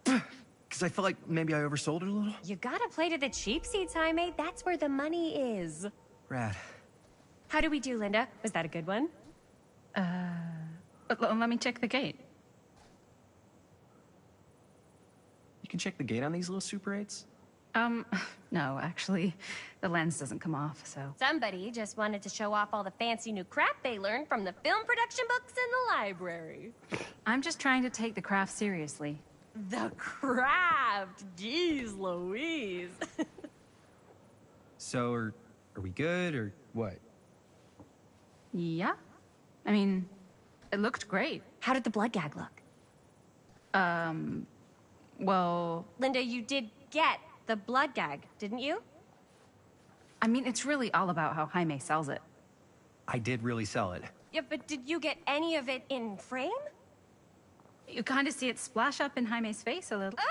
Because I felt like maybe I oversold it a little. You gotta play to the cheap seats, Jaime. That's where the money is. Rad. How do we do, Linda? Was that a good one? Let me check the gate. You can check the gate on these little Super 8s? No, actually, the lens doesn't come off, so... Somebody just wanted to show off all the fancy new crap they learned from the film production books in the library. I'm just trying to take the craft seriously. The craft! Jeez Louise. So, are we good, or what? Yeah. I mean, it looked great. How did the blood gag look? Well... Linda, you did get the blood gag, didn't you? I mean, it's really all about how Jaime sells it. I did really sell it. Yeah, but did you get any of it in frame? You kind of see it splash up in Jaime's face a little. Linda!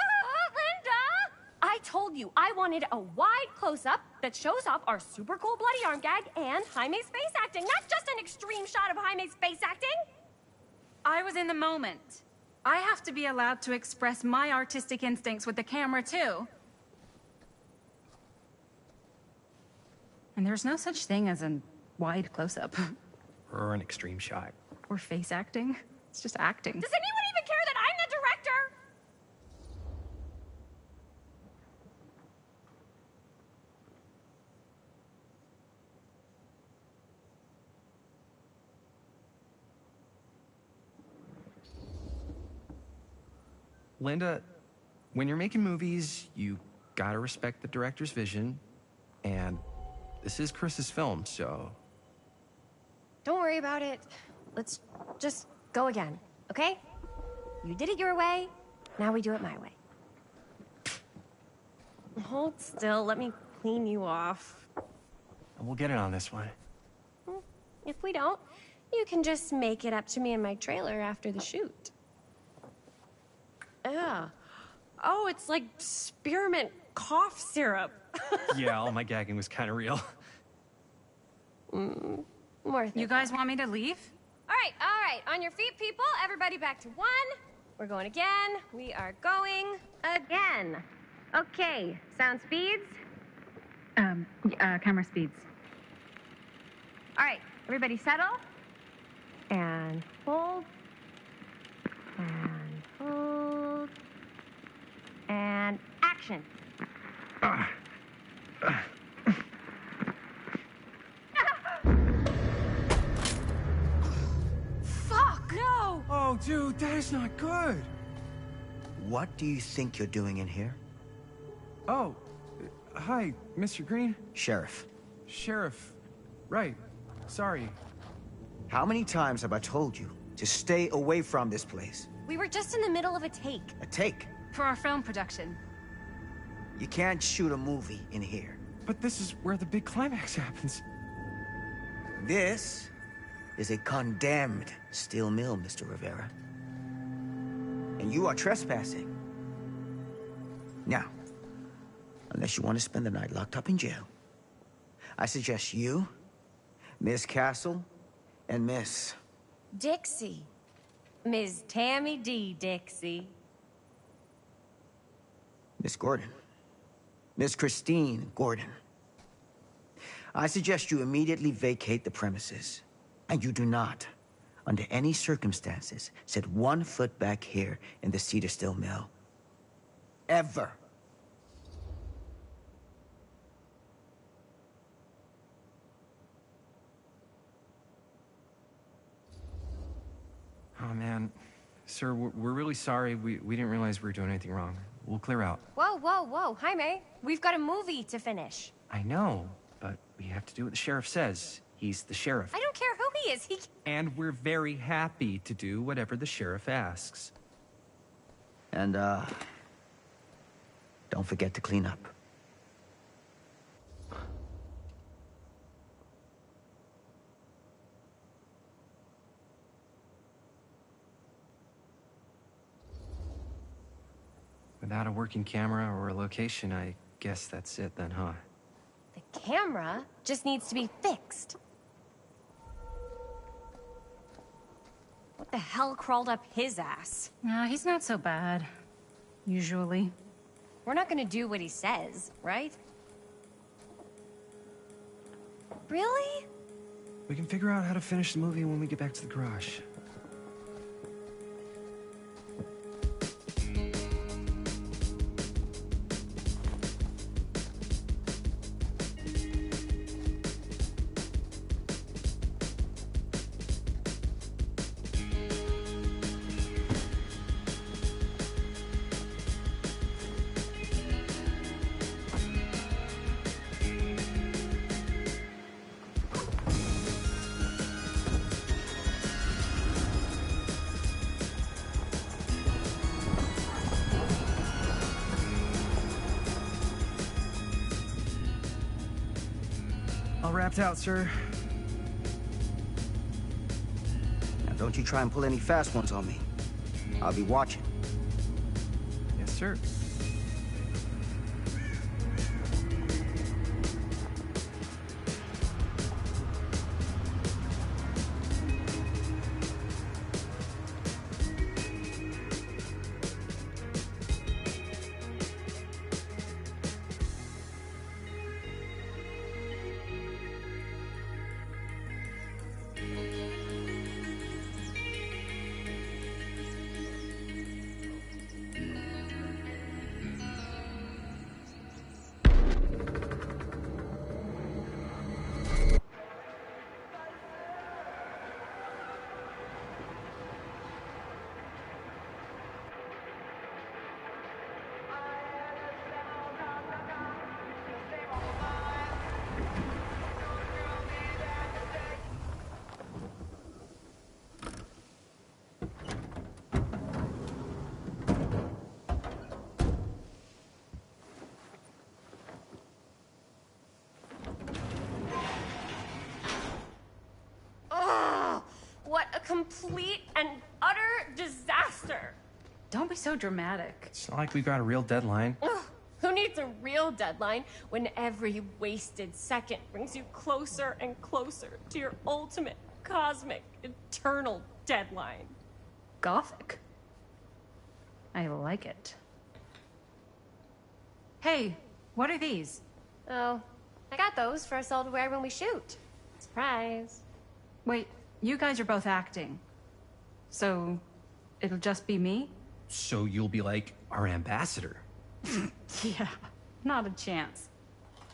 I told you I wanted a wide close-up that shows off our super cool bloody arm gag and Jaime's face acting, not just an extreme shot of Jaime's face acting. I was in the moment. I have to be allowed to express my artistic instincts with the camera, too. And there's no such thing as a wide close-up. Or an extreme shot. Or face acting. It's just acting. Does anyone even care that I'm the director? Linda, when you're making movies, you gotta respect the director's vision, and this is Chris's film, so... Don't worry about it. Let's just go again, okay? You did it your way, now we do it my way. Hold still, let me clean you off. We'll get it on this one. If we don't, you can just make it up to me in my trailer after the shoot. Yeah. Oh, it's like spearmint cough syrup. Yeah, all my gagging was kind of real. More You guys want me to leave? All right. On your feet, people. Everybody back to one. We're going again. We are going again. Okay, sound speeds? Camera speeds. All right, everybody settle. And hold. And hold. And action. Fuck! No! Oh, dude, that is not good. What do you think you're doing in here? Oh, hi, Mr. Green. Sheriff. Sheriff. Right. Sorry. How many times have I told you to stay away from this place? We were just in the middle of a take. A take? For our film production. You can't shoot a movie in here. But this is where the big climax happens. This is a condemned steel mill, Mr. Rivera. And you are trespassing. Now, unless you want to spend the night locked up in jail, I suggest you, Miss Castle, and Miss... Dixie. Ms. Tammy D. Dixie. Miss Gordon. Miss Christine Gordon. I suggest you immediately vacate the premises. And you do not, under any circumstances, set 1 foot back here in the Cedar Steel Mill. Ever. Oh, man. Sir, we're really sorry. We didn't realize we were doing anything wrong. We'll clear out. Whoa. Jaime, we've got a movie to finish. I know, but we have to do what the sheriff says. He's the sheriff. I don't care who he is. And we're very happy to do whatever the sheriff asks. And, don't forget to clean up. Without a working camera or a location, I guess that's it then, huh? The camera just needs to be fixed. What the hell crawled up his ass? No, he's not so bad. Usually. We're not gonna do what he says, right? Really? We can figure out how to finish the movie when we get back to the garage. All wrapped out, sir. Now, don't you try and pull any fast ones on me. I'll be watching. Yes, sir. What a complete and utter disaster! Don't be so dramatic. It's not like we've got a real deadline. Ugh, who needs a real deadline when every wasted second brings you closer and closer to your ultimate, cosmic, eternal deadline? Gothic. I like it. Hey, what are these? Oh, I got those for us all to wear when we shoot. Surprise. Wait, you guys are both acting. So, it'll just be me? So you'll be like our ambassador. Yeah, not a chance.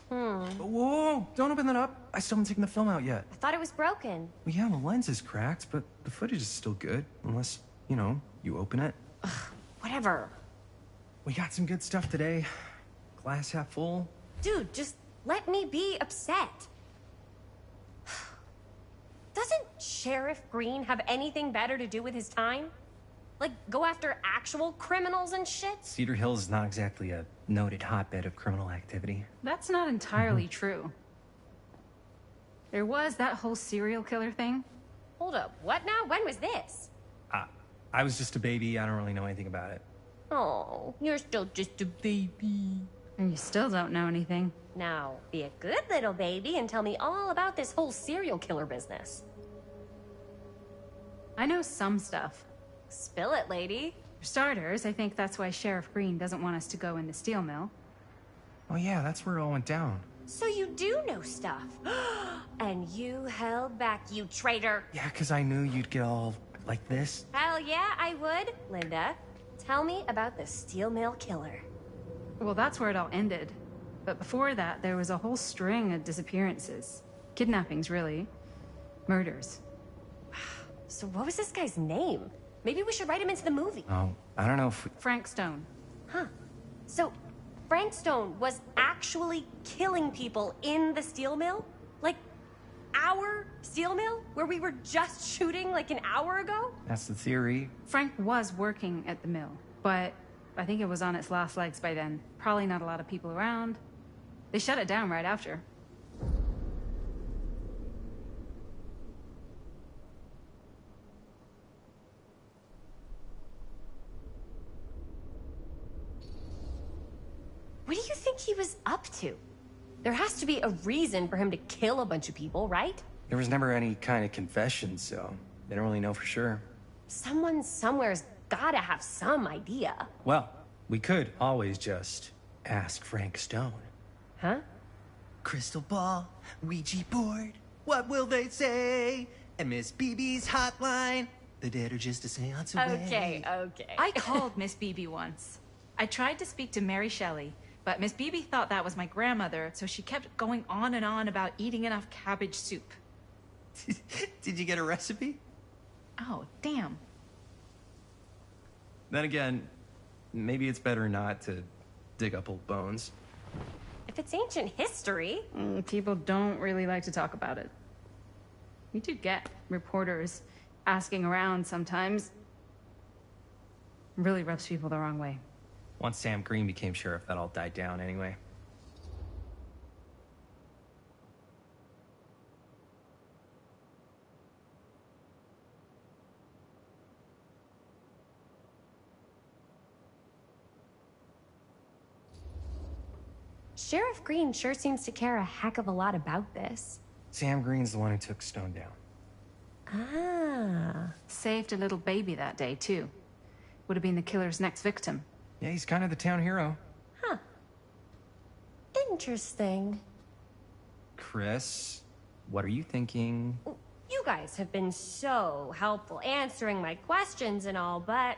Whoa, don't open that up. I still haven't taken the film out yet. I thought it was broken. Well, yeah, the lens is cracked, but the footage is still good. Unless, you know, you open it. Whatever. We got some good stuff today. Glass half full. Dude, just let me be upset. Doesn't Sheriff Green have anything better to do with his time? Like, go after actual criminals and shit? Cedar Hills is not exactly a noted hotbed of criminal activity. That's not entirely true. There was that whole serial killer thing. Hold up, what now? When was this? I was just a baby. I don't really know anything about it. Oh, you're still just a baby. And you still don't know anything. Now, be a good little baby and tell me all about this whole serial killer business. I know some stuff. Spill it, lady. For starters, I think that's why Sheriff Green doesn't want us to go in the steel mill. Oh yeah, that's where it all went down. So you do know stuff. And you held back, you traitor. Yeah, because I knew you'd get all like this. Hell yeah, I would. Linda, tell me about the steel mill killer. Well, that's where it all ended. But before that, there was a whole string of disappearances. Kidnappings, really. Murders. So what was this guy's name? Maybe we should write him into the movie. Oh, I don't know if we... Frank Stone. Huh. So, Frank Stone was actually killing people in the steel mill? Like, our steel mill? Where we were just shooting like an hour ago? That's the theory. Frank was working at the mill, but I think it was on its last legs by then. Probably not a lot of people around. They shut it down right after. What do you think he was up to? There has to be a reason for him to kill a bunch of people, right? There was never any kind of confession, so they don't really know for sure. Someone somewhere's gotta have some idea. Well, we could always just ask Frank Stone. Huh? Crystal ball, Ouija board, what will they say? And Miss BB's hotline, the dead are just a seance away. Okay. I called Miss BB once. I tried to speak to Mary Shelley, but Miss BB thought that was my grandmother, so she kept going on and on about eating enough cabbage soup. Did you get a recipe? Oh, damn. Then again, maybe it's better not to dig up old bones. If it's ancient history... People don't really like to talk about it. We do get reporters asking around sometimes. It really rubs people the wrong way. Once Sam Green became sheriff, that all died down anyway. Sheriff Green sure seems to care a heck of a lot about this. Sam Green's the one who took Stone down. Ah. Saved a little baby that day, too. Would have been the killer's next victim. Yeah, he's kind of the town hero. Huh. Interesting. Chris, what are you thinking? You guys have been so helpful answering my questions and all, but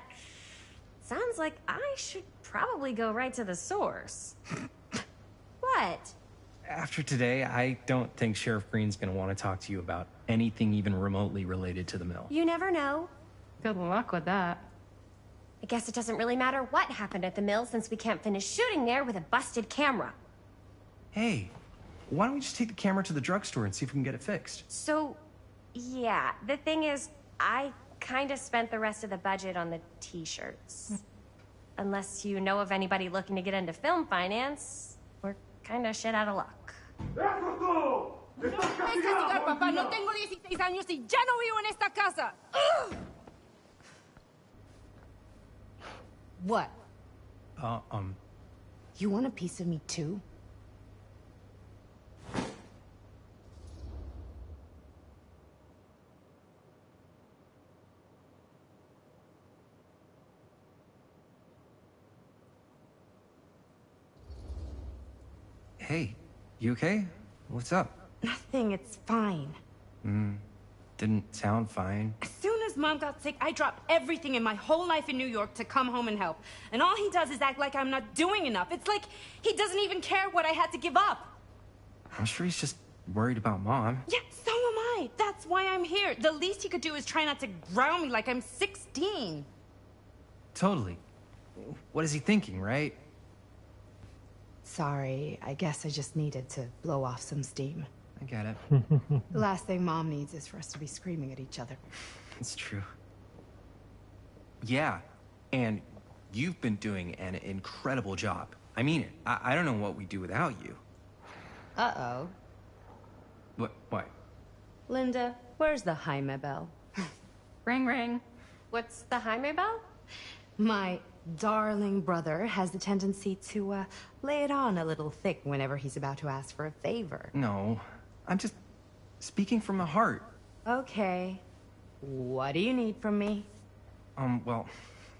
sounds like I should probably go right to the source. What? After today, I don't think Sheriff Green's gonna want to talk to you about anything even remotely related to the mill. You never know. Good luck with that. I guess it doesn't really matter what happened at the mill since we can't finish shooting there with a busted camera. Hey, why don't we just take the camera to the drugstore and see if we can get it fixed? So, yeah, the thing is, I kind of spent the rest of the budget on the t-shirts. Unless you know of anybody looking to get into film finance, we're kind of shit out of luck. Papá, no tengo 16 años y ya no vivo en esta casa. What? You want a piece of me too? Hey, you okay? What's up? Nothing, it's fine. Didn't sound fine. As soon as Mom got sick, I dropped everything in my whole life in New York to come home and help. And all he does is act like I'm not doing enough. It's like he doesn't even care what I had to give up. I'm sure he's just worried about Mom. Yeah, so am I. That's why I'm here. The least he could do is try not to ground me like I'm 16. Totally. What is he thinking, right? Sorry, I guess I just needed to blow off some steam. I get it. The last thing Mom needs is for us to be screaming at each other. It's true. Yeah, and you've been doing an incredible job. I mean it. I don't know what we'd do without you. Uh-oh. What? Linda, where's the Jaime bell? Ring, ring. What's the Jaime bell? My darling brother has the tendency to, lay it on a little thick whenever he's about to ask for a favor. No, I'm just speaking from the heart. Okay. What do you need from me? Well,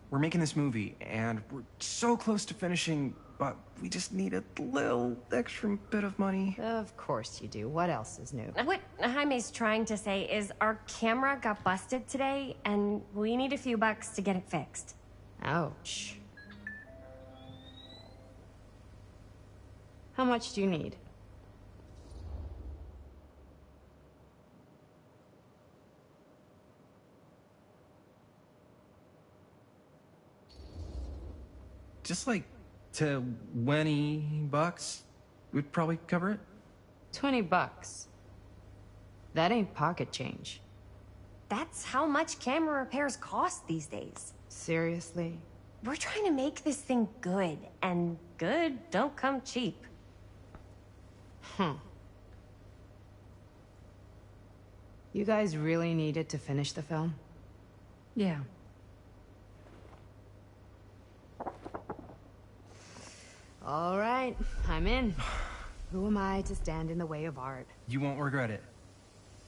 we're making this movie, and we're so close to finishing, but we just need a little extra bit of money. Of course you do. What else is new? What Jaime's trying to say is our camera got busted today, and we need a few bucks to get it fixed. Ouch. How much do you need? Just like $20 would probably cover it. $20. That ain't pocket change. That's how much camera repairs cost these days. Seriously? We're trying to make this thing good, and good don't come cheap. You guys really needed to finish the film? Yeah. All right, I'm in. Who am I to stand in the way of art? You won't regret it.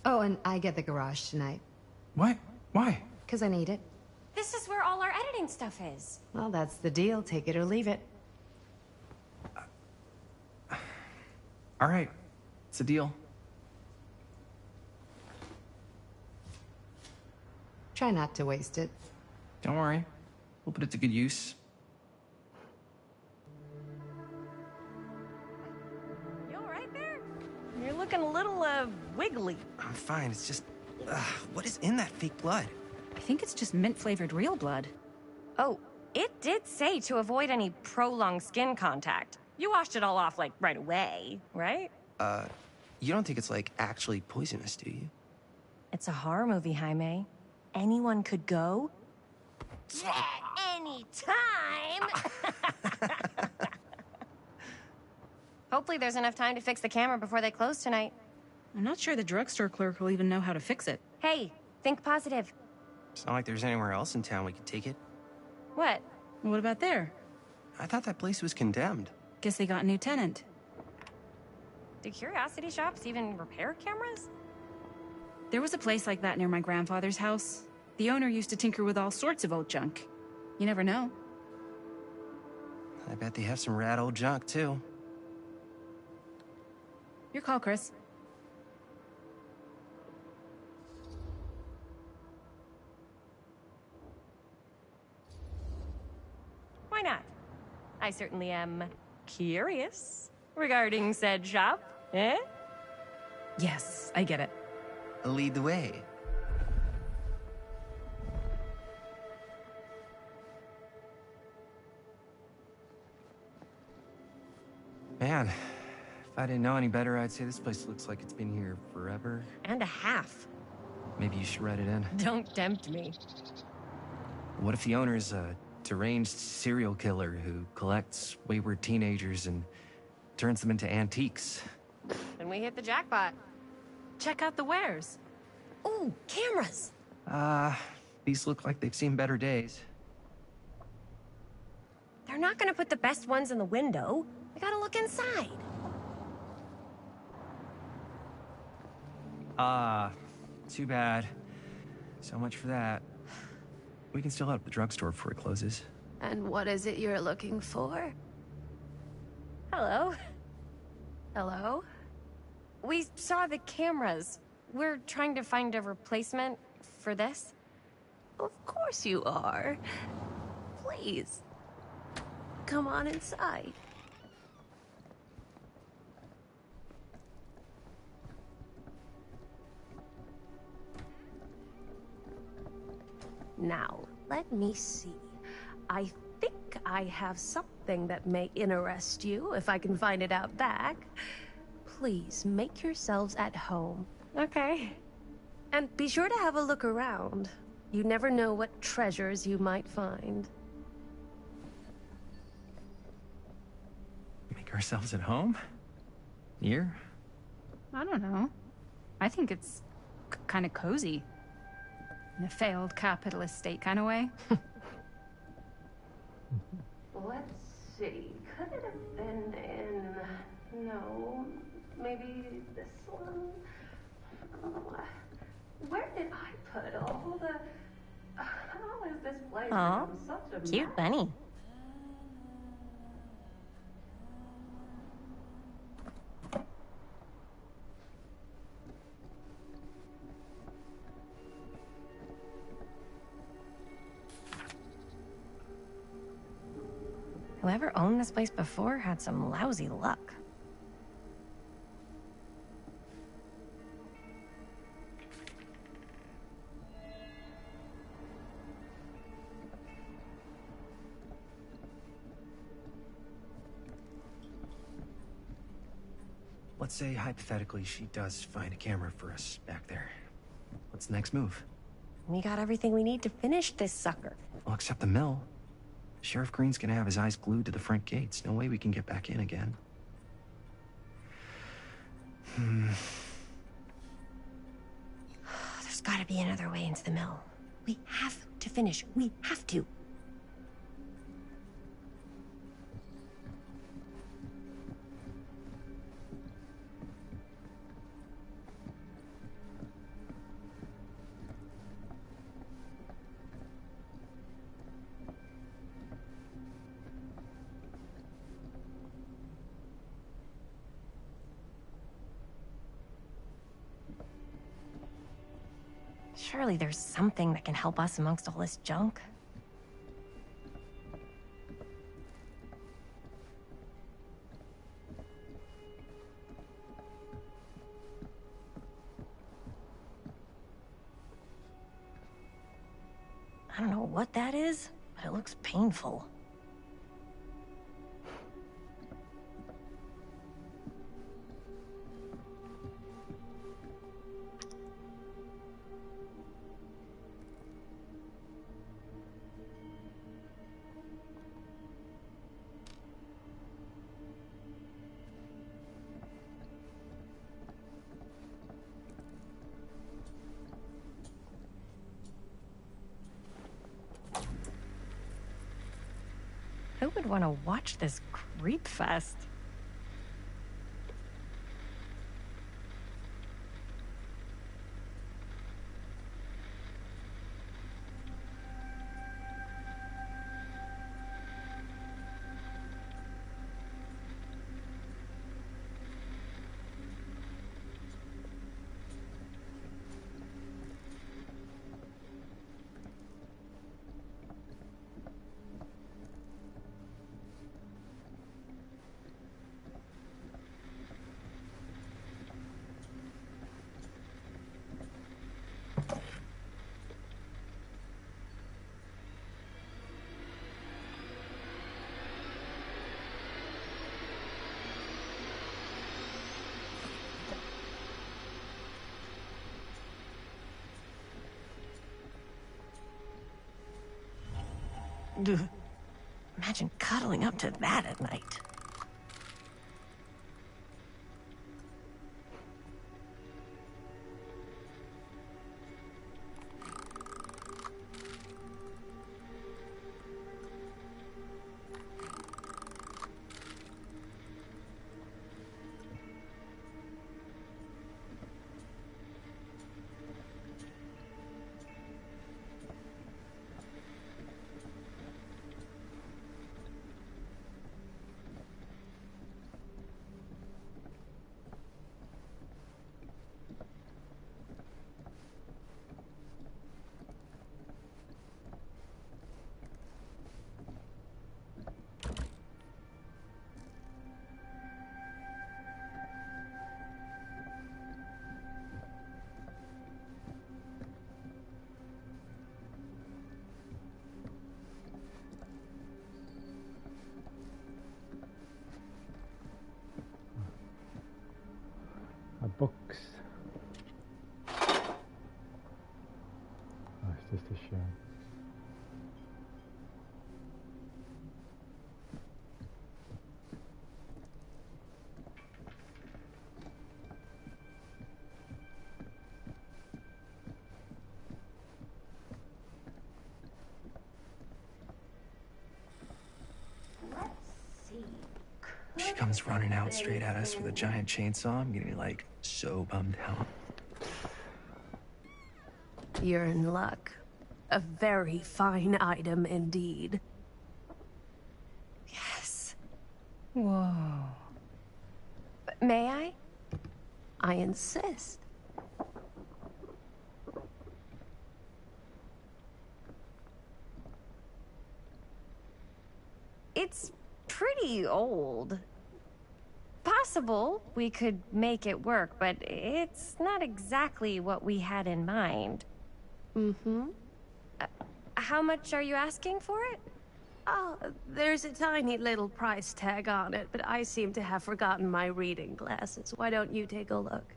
Oh, and I get the garage tonight. What? Why? Because I need it. This is where all our editing stuff is. Well, that's the deal. Take it or leave it. All right. It's a deal. Try not to waste it. Don't worry. We'll put it to good use. You all right there? You're looking a little, wiggly. I'm fine. It's just, what is in that fake blood? I think it's just mint-flavored real blood. Oh, it did say to avoid any prolonged skin contact. You washed it all off, like, right away, right? You don't think it's, like, actually poisonous, do you? It's a horror movie, Jaime. Anyone could go. Yeah, anytime! Hopefully there's enough time to fix the camera before they close tonight. I'm not sure the drugstore clerk will even know how to fix it. Hey, think positive. It's not like there's anywhere else in town we could take it. What? What about there? I thought that place was condemned. Guess they got a new tenant. Do curiosity shops even repair cameras? There was a place like that near my grandfather's house. The owner used to tinker with all sorts of old junk. You never know. I bet they have some rad old junk, too. Your call, Chris. Why not? I certainly am curious regarding said shop, eh? Yes, I get it. Lead the way. Man, if I didn't know any better, I'd say this place looks like it's been here forever. And a half. Maybe you should write it in. Don't tempt me. What if the owner's a deranged serial killer who collects wayward teenagers and turns them into antiques? Then we hit the jackpot. Check out the wares. Ooh, cameras. These look like they've seen better days. They're not gonna put the best ones in the window. We gotta look inside. Too bad. So much for that. We can still head up the drugstore before it closes. And what is it you're looking for? Hello. Hello? We saw the cameras. We're trying to find a replacement for this. Of course you are. Please. Come on inside. Now, let me see. I think I have something that may interest you, if I can find it out back. Please, make yourselves at home. Okay. And be sure to have a look around. You never know what treasures you might find. Make ourselves at home? Here? I don't know. I think it's kind of cozy. In a failed capitalist state kind of way. Let's see. Could it have been in... No. Maybe this one? Oh, where did I put all the... How is this place Aw, become such a cute mess? bunny. Whoever owned this place before had some lousy luck. Let's say, hypothetically, she does find a camera for us back there. What's the next move? We got everything we need to finish this sucker. Well, except the mill. Sheriff Green's gonna have his eyes glued to the front gates. No way we can get back in again. There's gotta be another way into the mill. We have to finish. We have to. Surely there's something that can help us amongst all this junk. I don't know what that is, but it looks painful. Who would want to watch this creep fest? Ugh. Imagine cuddling up to that at night. Books. Oh, it's just a shame. She comes running out straight at us with a giant chainsaw. I'm getting like so bummed out. You're in luck. A very fine item indeed. Yes. Whoa. May I? I insist. It's pretty old. Possible we could make it work, but it's not exactly what we had in mind. Mm-hmm. How much are you asking for it? Oh, there's a tiny little price tag on it, but I seem to have forgotten my reading glasses. Why don't you take a look?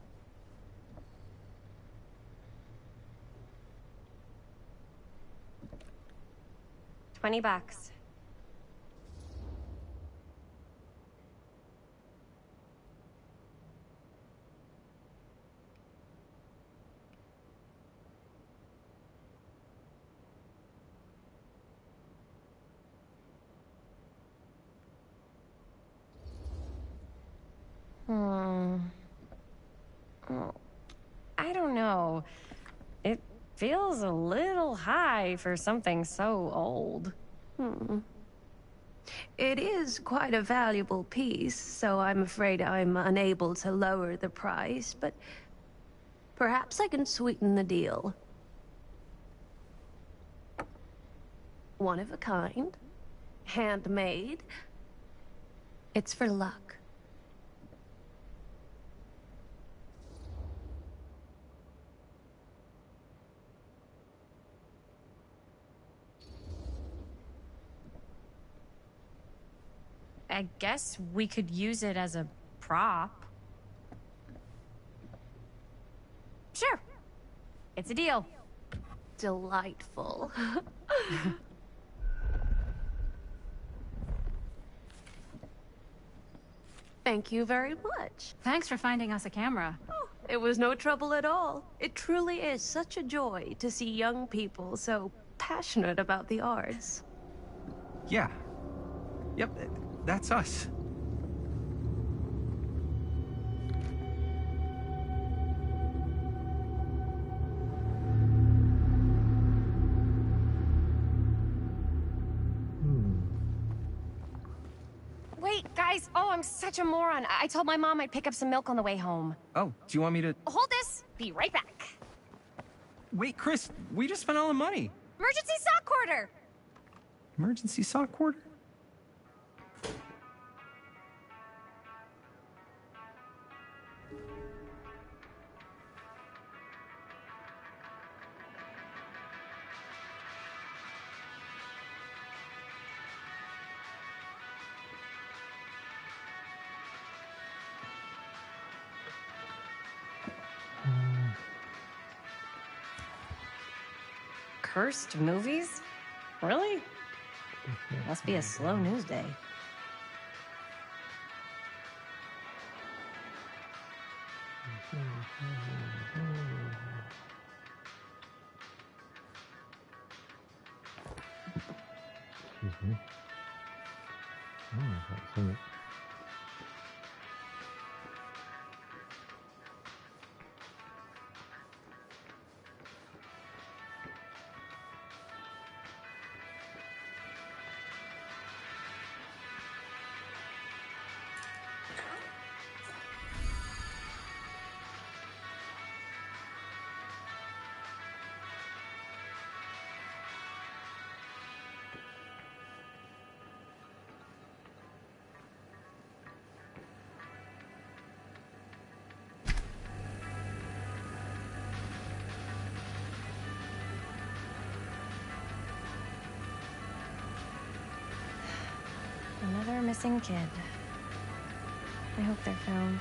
$20. Oh, I don't know. It feels a little high for something so old. It is quite a valuable piece, so I'm afraid I'm unable to lower the price, but perhaps I can sweeten the deal. One of a kind, handmade. It's for luck. I guess we could use it as a prop. Sure. It's a deal. Delightful. Thank you very much. Thanks for finding us a camera. Oh, it was no trouble at all. It truly is such a joy to see young people so passionate about the arts. Yeah. Yep, that's us. Wait, guys. Oh, I'm such a moron. I told my mom I'd pick up some milk on the way home. Oh, do you want me to... Hold this. Be right back. Wait, Chris, we just spent all the money. Emergency sock quarter. Emergency sock quarter? Cursed movies? Really? Must be a slow news day. Excuse me. Oh, I can't see it. Another missing kid. I hope they're found.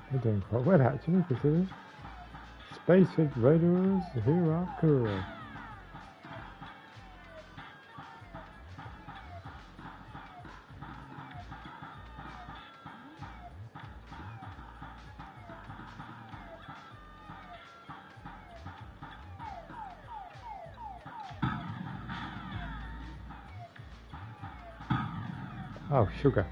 They're doing quite well actually, considering. Space Invaders, here are Kura. Oh, sugar.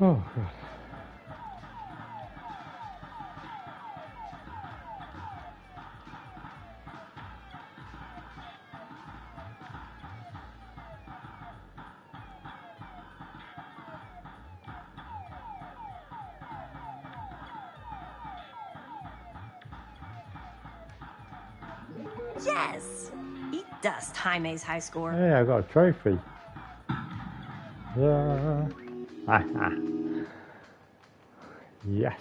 Oh, God. Yes! Eat dust, Jaime's high score. Hey, I got a trophy. Yeah. Yes.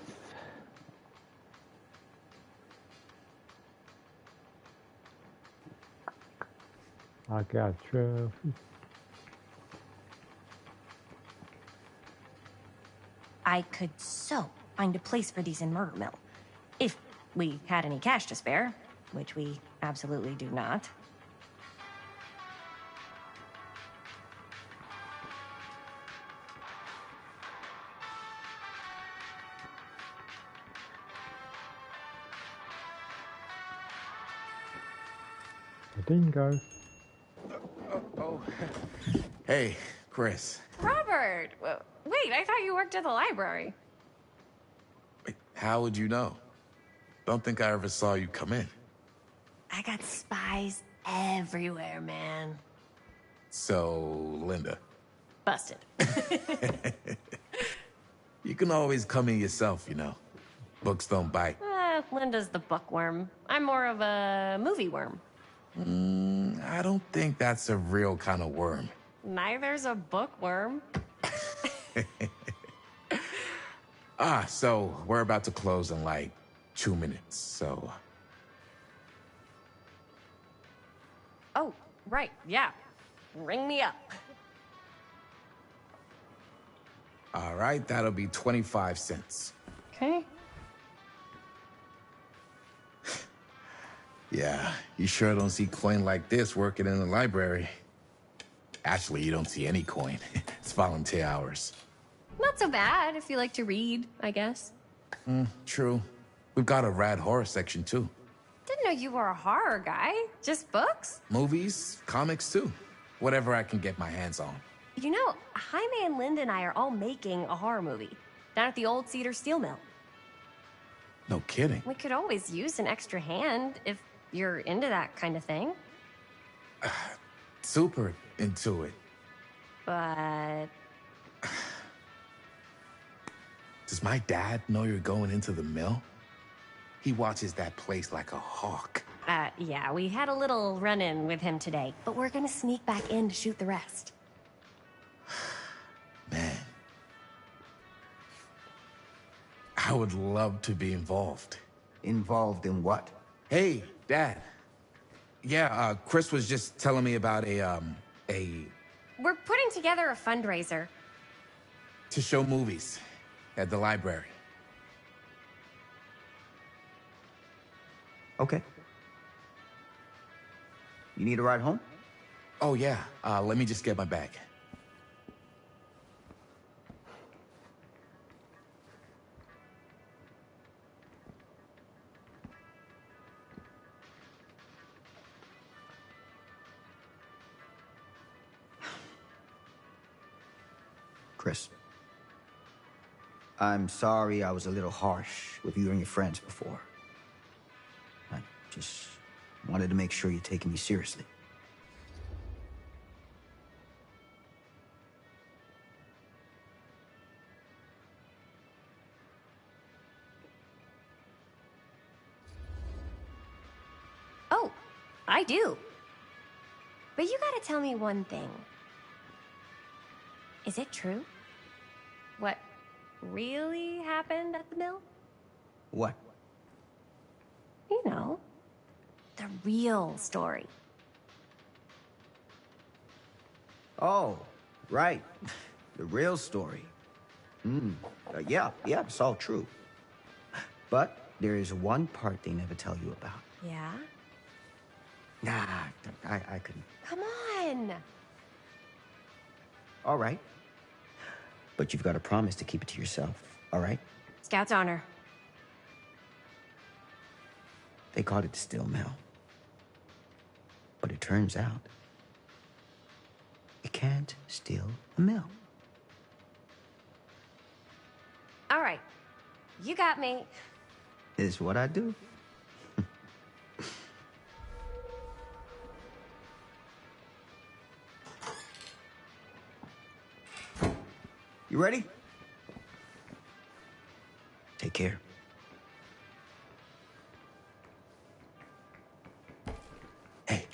I got a trophy. I could so find a place for these in Murder Mill. If we had any cash to spare, which we absolutely do not. The dingo. Oh. Hey, Chris. Robert! Wait, I thought you worked at the library. How would you know? Don't think I ever saw you come in. I got spies everywhere, man. So, Linda. Busted. You can always come in yourself, you know. Books don't bite. Linda's the bookworm. I'm more of a movie worm. I don't think that's a real kind of worm. Neither's a bookworm. So we're about to close in like 2 minutes, so... Oh, right, yeah. Ring me up. All right, that'll be 25 cents. Okay. Yeah, you sure don't see coin like this working in the library. Actually, you don't see any coin. It's volunteer hours. Not so bad if you like to read, I guess. True. We've got a rad horror section, too. Didn't know you were a horror guy. Just books? Movies, comics, too. Whatever I can get my hands on. You know, Jaime and Linda and I are all making a horror movie down at the old Cedar Steel Mill. No kidding. We could always use an extra hand if you're into that kind of thing. Super into it. But... Does my dad know you're going into the mill? He watches that place like a hawk. Yeah, we had a little run-in with him today, but we're gonna sneak back in to shoot the rest. Man. I would love to be involved. Involved in what? Hey, Dad. Yeah, Chris was just telling me about a... We're putting together a fundraiser. to show movies at the library. Okay. You need a ride home? Oh, yeah. Let me just get my bag. Chris. I'm sorry I was a little harsh with you and your friends before. I just wanted to make sure you're taking me seriously. Oh, I do. But you gotta tell me one thing. Is it true? What really happened at the mill? What? You know, the real story. Oh, right. The real story. Yeah, it's all true. But there is one part they never tell you about. Yeah? Nah, I couldn't. Come on! All right. But you've got to promise to keep it to yourself, all right? Scout's honor. They called it the Steel Mill. But it turns out, you can't steal a mill. All right. You got me. Is what I do. You ready? Take care. Hey.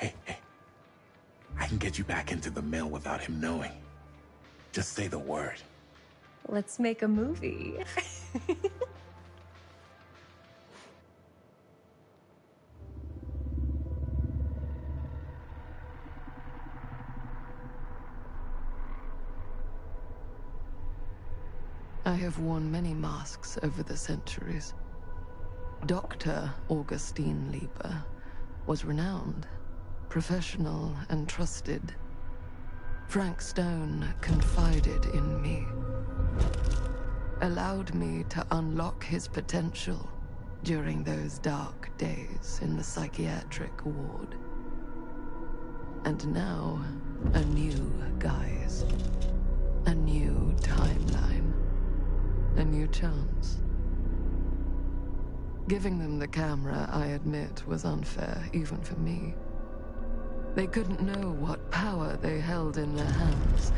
I can get you back into the mill without him knowing. Just say the word. Let's make a movie. I have worn many masks over the centuries. Dr. Augustine Lieber was renowned, professional, and trusted. Frank Stone confided in me, allowed me to unlock his potential during those dark days in the psychiatric ward. And now, a new guise, a new timeline, a new chance. Giving them the camera, I admit, was unfair, even for me. They couldn't know what power they held in their hands,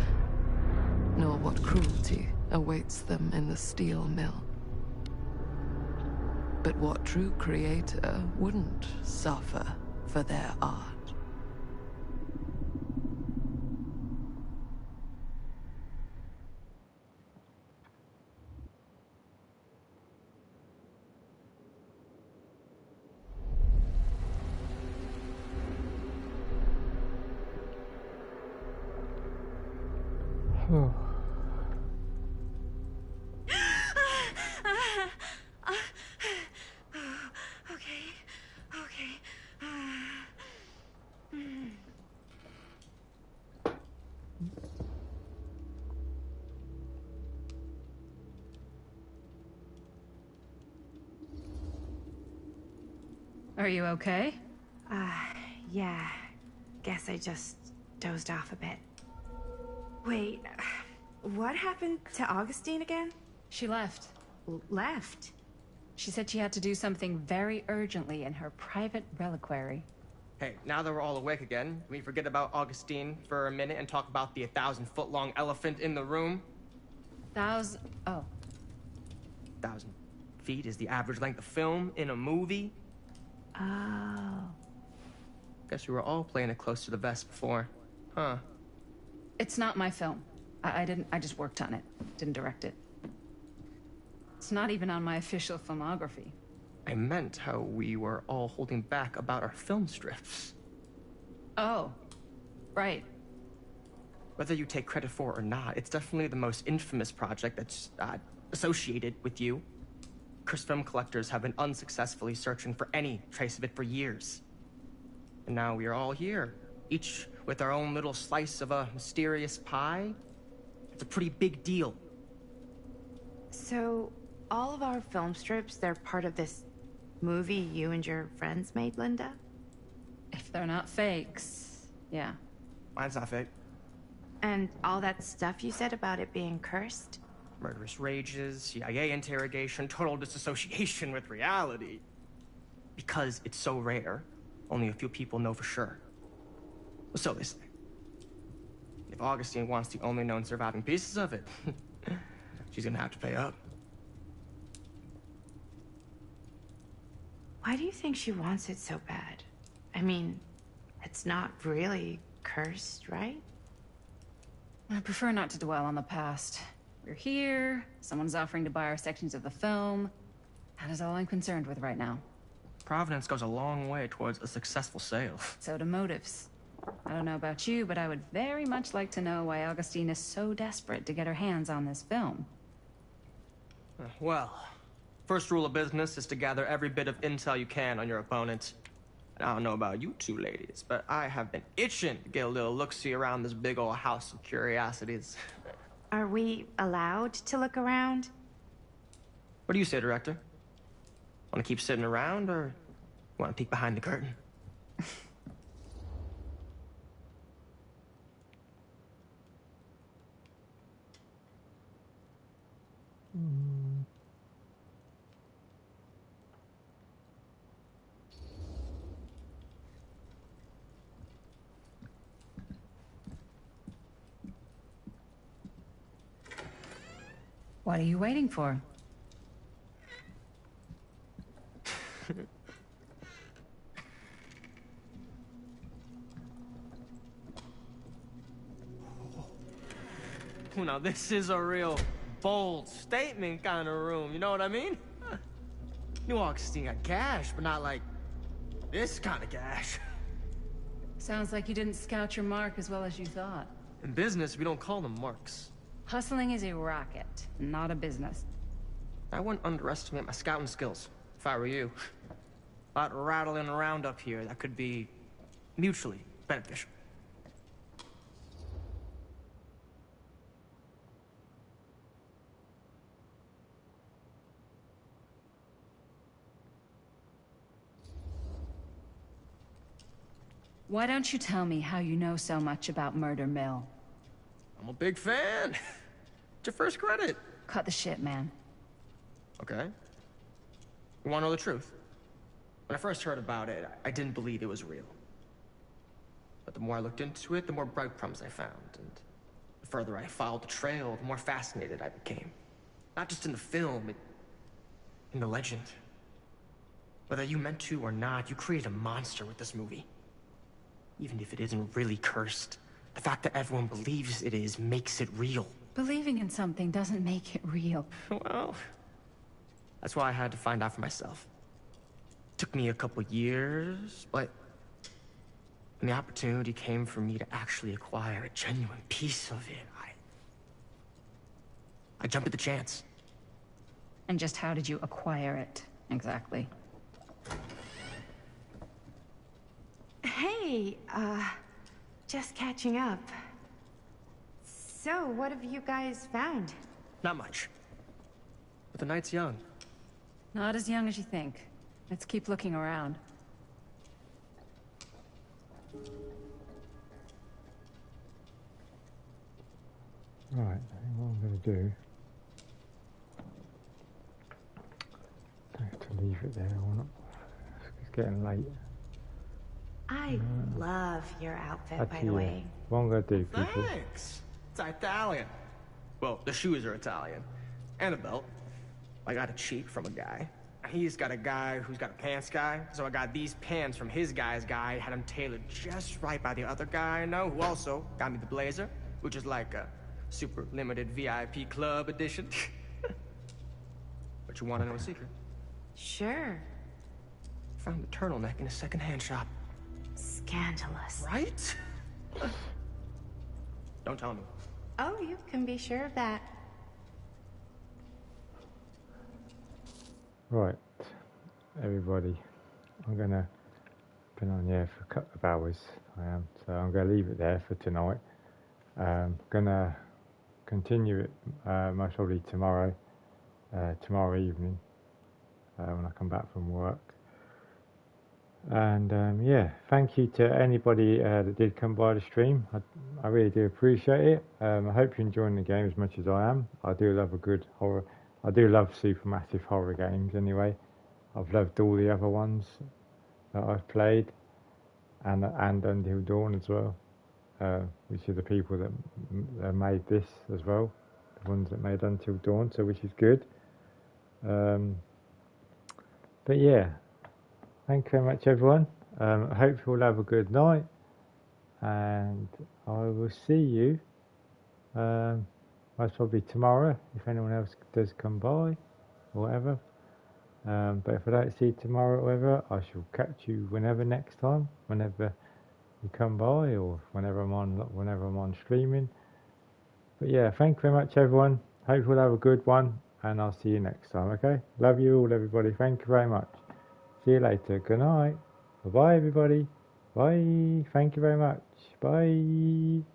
nor what cruelty awaits them in the steel mill. But what true creator wouldn't suffer for their art? Are you okay? Yeah. Guess I just dozed off a bit. Wait, what happened to Augustine again? She left. Left? She said she had to do something very urgently in her private reliquary. Hey, now that we're all awake again, can we forget about Augustine for a minute and talk about the 1,000-foot-long elephant in the room? 1,000... oh. 1,000 feet is the average length of film in a movie. Oh. Guess we were all playing it close to the vest before. Huh. It's not my film. I just worked on it. Didn't direct it. It's not even on my official filmography. I meant how we were all holding back about our film strips. Oh. Right. Whether you take credit for it or not, it's definitely the most infamous project that's associated with you. Cursed film collectors have been unsuccessfully searching for any trace of it for years. And now we are all here, each with our own little slice of a mysterious pie. It's a pretty big deal. So, all of our film strips, they're part of this movie you and your friends made, Linda? If they're not fakes, yeah. Mine's not fake. And all that stuff you said about it being cursed? Murderous rages, CIA interrogation, total disassociation with reality. Because it's so rare, only a few people know for sure. So they say. If Augustine wants the only known surviving pieces of it, she's gonna have to pay up. Why do you think she wants it so bad? I mean, it's not really cursed, right? I prefer not to dwell on the past. We're here, someone's offering to buy our sections of the film. That is all I'm concerned with right now. Providence goes a long way towards a successful sale. So do motives. I don't know about you, but I would very much like to know why Augustine is so desperate to get her hands on this film. Well, first rule of business is to gather every bit of intel you can on your opponent. And I don't know about you two ladies, but I have been itching to get a little look-see around this big old house of curiosities. Are we allowed to look around? What do you say, director? Want to keep sitting around, or want to peek behind the curtain? What are you waiting for? Now this is a real bold statement kind of room, you know what I mean? New Augustine got cash, but not like this kind of cash. Sounds like you didn't scout your mark as well as you thought. In business, we don't call them marks. Hustling is a racket, not a business. I wouldn't underestimate my scouting skills, if I were you. A lot rattling around up here that could be mutually beneficial. Why don't you tell me how you know so much about Murder Mill? I'm a big fan. It's your first credit. Cut the shit, man. Okay. You want to know the truth? When I first heard about it, I didn't believe it was real. But the more I looked into it, the more breadcrumbs I found. And the further I followed the trail, the more fascinated I became. Not just in the film, in the legend. Whether you meant to or not, you created a monster with this movie. Even if it isn't really cursed, the fact that everyone believes it is makes it real. Believing in something doesn't make it real. Well, that's why I had to find out for myself. Took me a couple years, but when the opportunity came for me to actually acquire a genuine piece of it, I jumped at the chance. And just how did you acquire it, exactly? Hey, just catching up. So, what have you guys found? Not much. But the night's young. Not as young as you think. Let's keep looking around. Right, I think what I'm going to do... I have to leave it there or not. It's getting late. I love your outfit, by Actually, the way. what I'm going to do, people... Thanks. It's Italian. Well, the shoes are Italian. And a belt. I got a cheat from a guy. He's got a guy who's got a pants guy. So I got these pants from his guy's guy, had them tailored just right by the other guy I know, who also got me the blazer, which is like a super limited VIP club edition. But you want to know a secret? Sure. Found the turtleneck in a secondhand shop. Scandalous. Right? Don't tell me. Oh, you can be sure of that. Right, everybody, I'm going to been on here for a couple of hours, I am, so I'm going to leave it there for tonight. Going to continue it most probably tomorrow evening, when I come back from work. And yeah, thank you to anybody that did come by the stream. I really do appreciate it. I hope you're enjoying the game as much as I am. I do love a good horror. I do love supermassive horror games anyway. I've loved all the other ones that I've played, and Until Dawn as well, which are the people that made this as well, the ones that made Until Dawn, so which is good. But yeah, thank you very much everyone. I hope you all have a good night, and I will see you most probably tomorrow, if anyone else does come by, or whatever. But if I don't see you tomorrow or whatever, I shall catch you whenever next time, whenever you come by, or whenever I'm on streaming. But yeah, thank you very much everyone. Hope you'll have a good one, and I'll see you next time, okay? Love you all everybody, thank you very much. See you later, good night. Bye bye everybody. Bye, thank you very much. Bye.